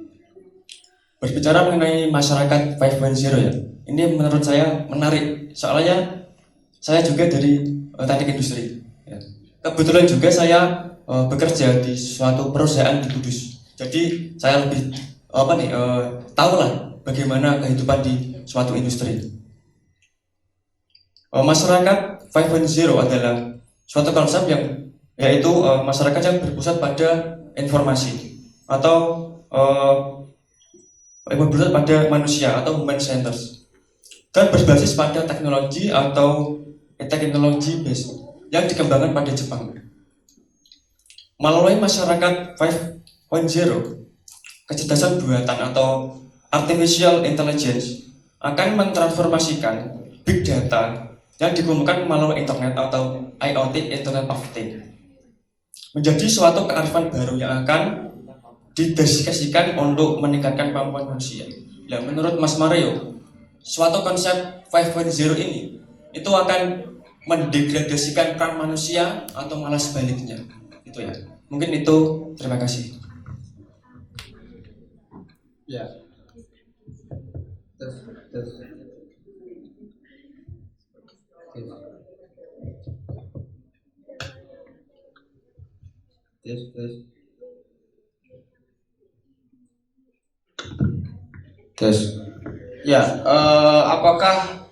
Berbicara mengenai masyarakat 5.0 ya, ini menurut saya menarik. Soalnya saya juga dari teknik industri. Ya. Kebetulan juga saya bekerja di suatu perusahaan di Kudus. Jadi saya lebih tahu lah bagaimana kehidupan di suatu industri. Masyarakat 5.0 adalah suatu konsep yang yaitu masyarakat yang berpusat pada informasi atau berpusat pada manusia atau human centers dan berbasis pada teknologi atau teknologi base yang dikembangkan pada Jepang. Melalui masyarakat 5.0, kecerdasan buatan atau artificial intelligence akan mentransformasikan big data yang dikumpulkan melalui internet atau IoT, Internet of Things, menjadi suatu kearifan baru yang akan didedikasikan untuk meningkatkan kemampuan manusia. Ya, menurut Mas Mario, suatu konsep 5.0 ini itu akan mendegradasikan peran manusia atau malah sebaliknya. Itu ya. Mungkin itu. Terima kasih. Ya. Tes. Ya, apakah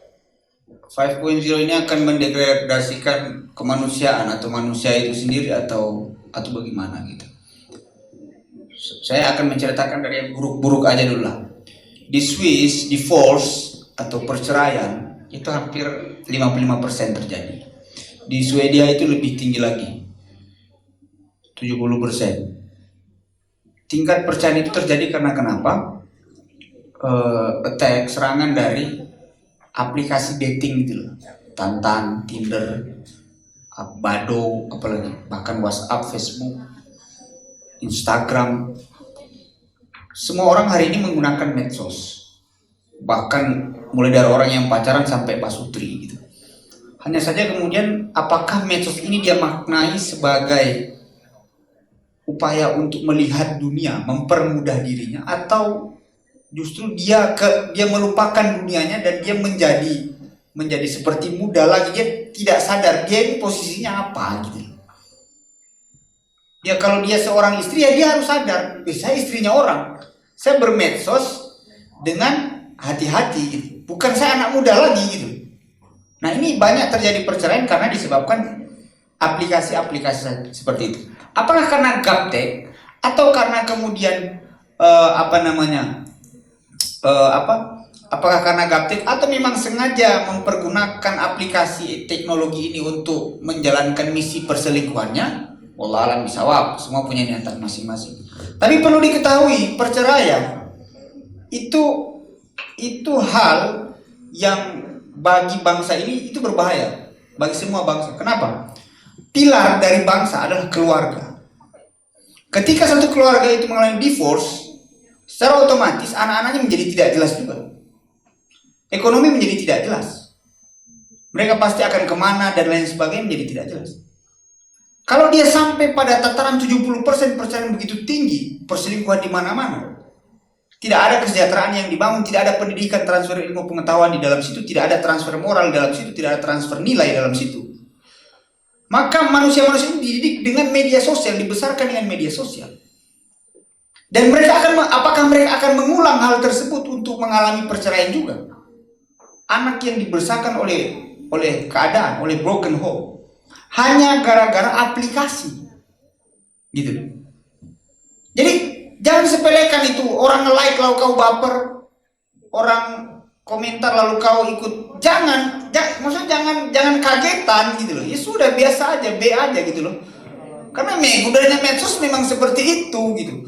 5.0 ini akan mendegradasikan kemanusiaan atau manusia itu sendiri atau bagaimana gitu? Saya akan menceritakan dari yang buruk-buruk aja dulu lah. Di Swiss, divorce atau perceraian itu hampir 55% terjadi. Di Swedia itu lebih tinggi lagi, 70%. Tingkat perceraian itu terjadi karena kenapa? Attack, serangan dari aplikasi dating gitu loh, Tantan, Tinder, Badoo, apalagi bahkan WhatsApp, Facebook, Instagram. Semua orang hari ini menggunakan medsos, bahkan mulai dari orang yang pacaran sampai pasutri gitu. Hanya saja kemudian apakah medsos ini dia maknai sebagai upaya untuk melihat dunia, mempermudah dirinya, atau justru dia melupakan dunianya dan dia menjadi seperti muda lagi. Dia tidak sadar dia ini posisinya apa gitu. Ya kalau dia seorang istri ya dia harus sadar, saya istrinya orang, saya bermedsos dengan hati-hati gitu. Bukan saya anak muda lagi gitu. Nah ini banyak terjadi perceraian karena disebabkan aplikasi-aplikasi seperti itu. Apakah karena gaptek atau karena kemudian apakah karena gaptek atau memang sengaja mempergunakan aplikasi teknologi ini untuk menjalankan misi perselingkuhannya? Wallah alam bisawab, semua punya niatan masing-masing. Tapi perlu diketahui, perceraian itu hal yang bagi bangsa ini itu berbahaya, bagi semua bangsa. Kenapa? Pilar dari bangsa adalah keluarga. Ketika satu keluarga itu mengalami divorce, secara otomatis anak-anaknya menjadi tidak jelas juga. Ekonomi menjadi tidak jelas. Mereka pasti akan kemana dan lain sebagainya menjadi tidak jelas. Kalau dia sampai pada tataran 70% perceraian begitu tinggi, perselingkuhan di mana-mana, tidak ada kesejahteraan yang dibangun, tidak ada pendidikan, transfer ilmu pengetahuan di dalam situ, tidak ada transfer moral di dalam situ, tidak ada transfer nilai dalam situ. Maka manusia-manusia ini dididik dengan media sosial, dibesarkan dengan media sosial. Dan apakah mereka akan mengulang hal tersebut untuk mengalami perceraian juga? Anak yang dibesarkan oleh keadaan, oleh broken home, hanya gara-gara aplikasi, gitu. Jadi jangan sepelekan itu. Orang nge-like lalu kau baper, orang komentar lalu kau ikut. Maksudnya jangan kagetan gitu loh. Ya sudah biasa aja, be aja gitu loh. Karena budaya medsos memang seperti itu gitu.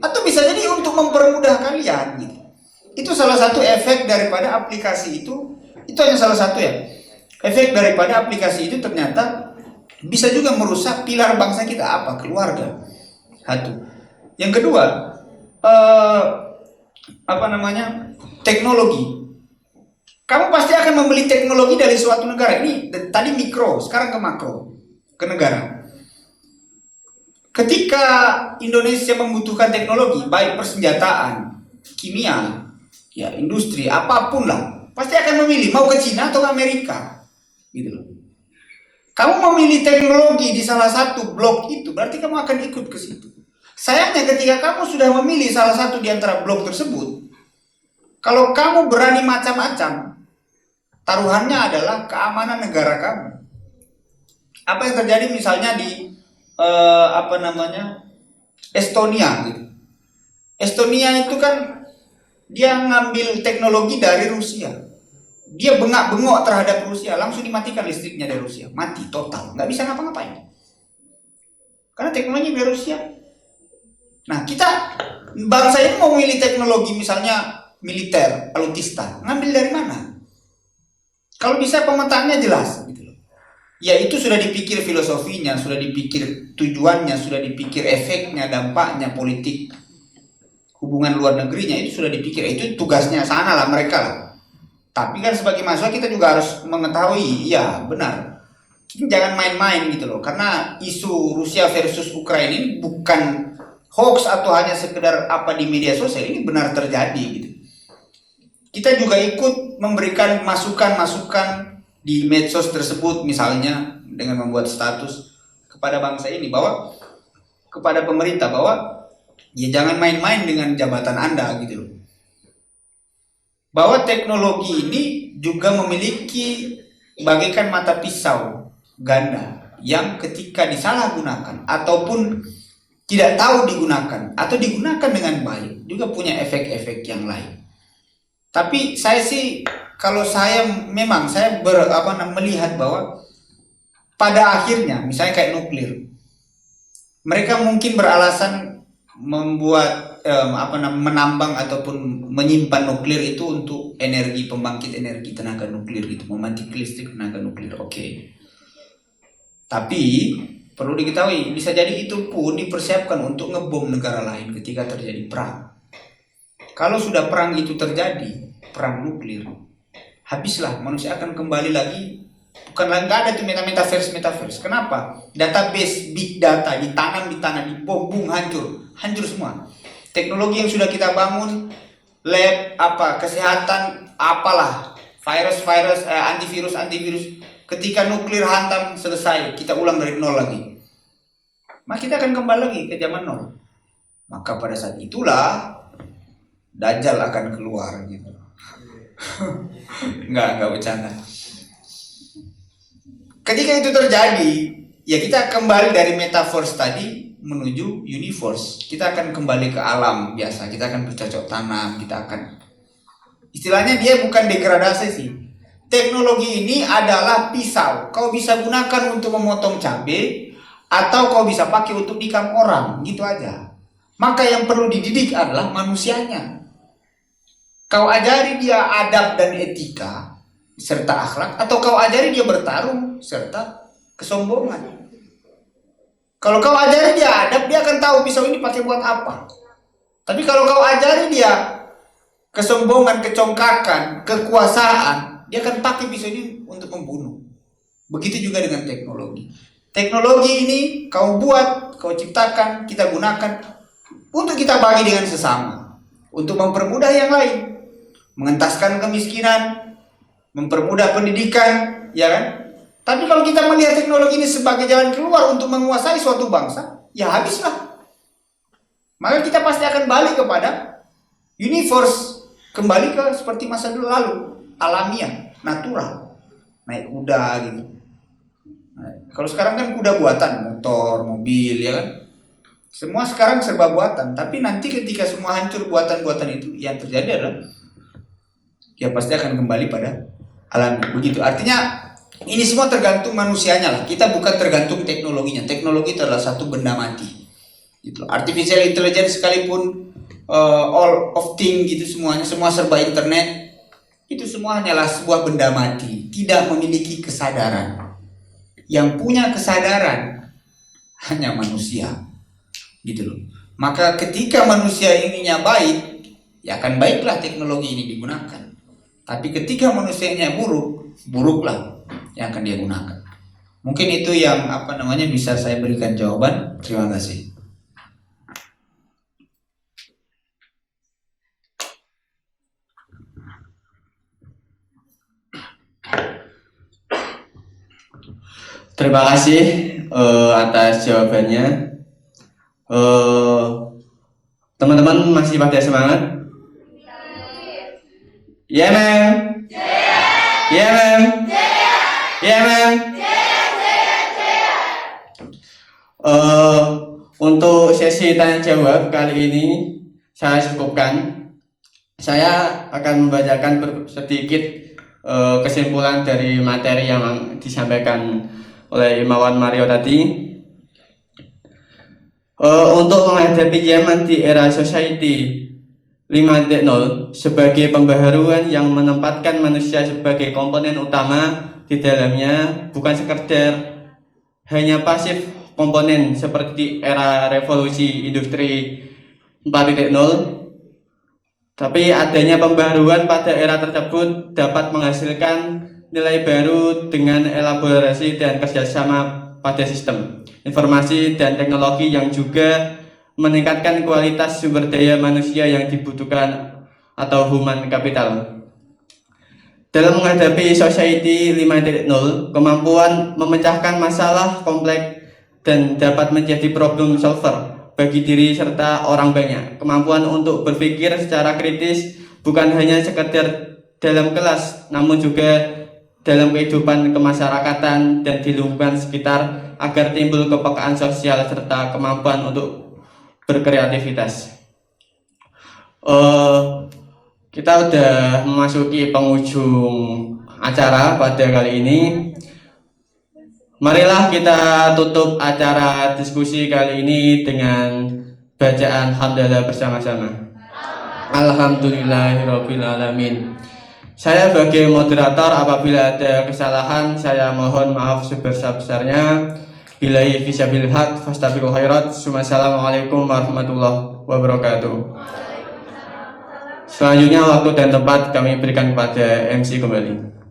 Atau bisa jadi untuk mempermudah kalian gitu. Itu salah satu efek daripada aplikasi itu. Itu hanya salah satu ya. Efek daripada aplikasi itu ternyata bisa juga merusak pilar bangsa kita, apa? Keluarga. Satu. Yang kedua, teknologi. Kamu pasti akan membeli teknologi dari suatu negara. Ini tadi mikro, sekarang ke makro, ke negara. Ketika Indonesia membutuhkan teknologi, baik persenjataan, kimia, ya industri, apapun lah, pasti akan memilih mau ke Cina atau ke Amerika, gitu loh. Kamu memilih teknologi di salah satu blok itu, berarti kamu akan ikut ke situ. Sayangnya ketika kamu sudah memilih salah satu di antara blok tersebut, kalau kamu berani macam-macam, taruhannya adalah keamanan negara kamu. Apa yang terjadi misalnya di Estonia gitu. Estonia itu kan dia ngambil teknologi dari Rusia. Dia bengak-bengok terhadap Rusia, langsung dimatikan listriknya dari Rusia, mati total, nggak bisa ngapa-ngapain. Karena teknologi dari Rusia. Nah, kita bangsa ini mau milih teknologi misalnya militer, alutista, ngambil dari mana? Kalau bisa pemetaannya jelas gitu loh. Ya itu sudah dipikir filosofinya, sudah dipikir tujuannya, sudah dipikir efeknya, dampaknya, politik hubungan luar negerinya itu sudah dipikir. Itu tugasnya sana lah mereka lah. Tapi kan sebagai mahasiswa kita juga harus mengetahui, ya benar. Jangan main-main gitu loh. Karena isu Rusia versus Ukraina ini bukan hoax atau hanya sekedar apa di media sosial, ini benar terjadi gitu. Kita juga ikut memberikan masukan-masukan di medsos tersebut, misalnya dengan membuat status kepada bangsa ini bahwa kepada pemerintah bahwa ya jangan main-main dengan jabatan Anda gitu loh. Bahwa teknologi ini juga memiliki bagaikan mata pisau ganda yang ketika disalahgunakan ataupun tidak tahu digunakan atau digunakan dengan baik juga punya efek-efek yang lain. Tapi saya sih kalau saya memang saya melihat bahwa pada akhirnya misalnya kayak nuklir, mereka mungkin beralasan membuat menambang ataupun menyimpan nuklir itu untuk energi pembangkit energi tenaga nuklir gitu, memantik listrik tenaga nuklir. Oke. Tapi perlu diketahui bisa jadi itu pun dipersiapkan untuk ngebom negara lain ketika terjadi perang. Kalau sudah perang itu terjadi, perang nuklir, habislah manusia akan kembali lagi. Bukan lagi nggak ada tuh metaverse. Kenapa? Database big data ditanam di tanah, dibom, hancur semua. Teknologi yang sudah kita bangun, lab, kesehatan, apalah, antivirus, ketika nuklir hantam selesai, kita ulang dari nol lagi. Maka kita akan kembali lagi ke zaman nol. Maka pada saat itulah Dajjal akan keluar gitu. Enggak bercanda. Ketika itu terjadi, ya kita kembali dari metaverse tadi menuju universe. Kita akan kembali ke alam biasa. Kita akan bercocok tanam. Kita akan, istilahnya dia bukan degradasi sih. Teknologi ini adalah pisau. Kau bisa gunakan untuk memotong cabai atau kau bisa pakai untuk nikam orang, gitu aja. Maka yang perlu dididik adalah manusianya. Kau ajari dia adab dan etika serta akhlak, atau kau ajari dia bertarung serta kesombongan. Kalau kau ajari dia adab, dia akan tahu pisau ini pakai buat apa. Tapi kalau kau ajari dia kesombongan, kecongkakan, kekuasaan, dia akan pakai pisau ini untuk membunuh. Begitu juga dengan teknologi. Teknologi ini kau buat, kau ciptakan, kita gunakan untuk kita bagi dengan sesama, untuk mempermudah yang lain, mengentaskan kemiskinan, mempermudah pendidikan, ya kan? Tapi kalau kita melihat teknologi ini sebagai jalan keluar untuk menguasai suatu bangsa, ya habislah. Maka kita pasti akan balik kepada universe, kembali ke seperti masa lalu, alamiah, natural, naik kuda gitu. Nah, kalau sekarang kan kuda buatan, motor, mobil, ya kan? Semua sekarang serba buatan. Tapi nanti ketika semua hancur buatan-buatan itu, yang terjadi adalah ya pasti akan kembali pada alami. Begitu. Artinya ini semua tergantung manusianya lah. Kita bukan tergantung teknologinya. Teknologi itu adalah satu benda mati. Gitu. Artificial intelligence sekalipun all of things gitu semuanya, semua serba internet, itu semua hanyalah sebuah benda mati, tidak memiliki kesadaran. Yang punya kesadaran hanya manusia. Gitu loh. Maka ketika manusia ininya baik, ya akan baiklah teknologi ini digunakan. Tapi ketika manusianya buruk, buruklah yang akan dia gunakan. Mungkin itu yang bisa saya berikan jawaban. Terima kasih. Terima kasih atas jawabannya. Teman-teman masih pada semangat? Ya, ma'am. Ya, ma'am. Ya, ma'am. Untuk sesi tanya jawab kali ini saya cukupkan. Saya akan membacakan sedikit kesimpulan dari materi yang disampaikan oleh Imawan Mario tadi. Untuk menghadapi zaman di era society 5.0 sebagai pembaharuan yang menempatkan manusia sebagai komponen utama di dalamnya, bukan sekedar hanya pasif komponen seperti era revolusi industri 4.0, tapi adanya pembaharuan pada era tersebut dapat menghasilkan nilai baru dengan elaborasi dan kerjasama pada sistem informasi dan teknologi yang juga meningkatkan kualitas sumber daya manusia yang dibutuhkan atau human capital. Dalam menghadapi society 5.0, kemampuan memecahkan masalah kompleks dan dapat menjadi problem solver bagi diri serta orang banyak. Kemampuan untuk berpikir secara kritis bukan hanya sekedar dalam kelas, namun juga dalam kehidupan kemasyarakatan dan di lingkungan sekitar agar timbul kepekaan sosial serta kemampuan untuk berkreativitas. Kita udah memasuki penghujung acara pada kali ini. Marilah kita tutup acara diskusi kali ini dengan bacaan hamdalah bersama-sama. Alhamdulillahirabbil alamin. Saya sebagai moderator, apabila ada kesalahan saya mohon maaf sebesar-besarnya. Billahi fisyabil haq fastabiqul khairat. Wassalamualaikum warahmatullahi wabarakatuh. Selanjutnya waktu dan tempat kami berikan kepada MC kembali.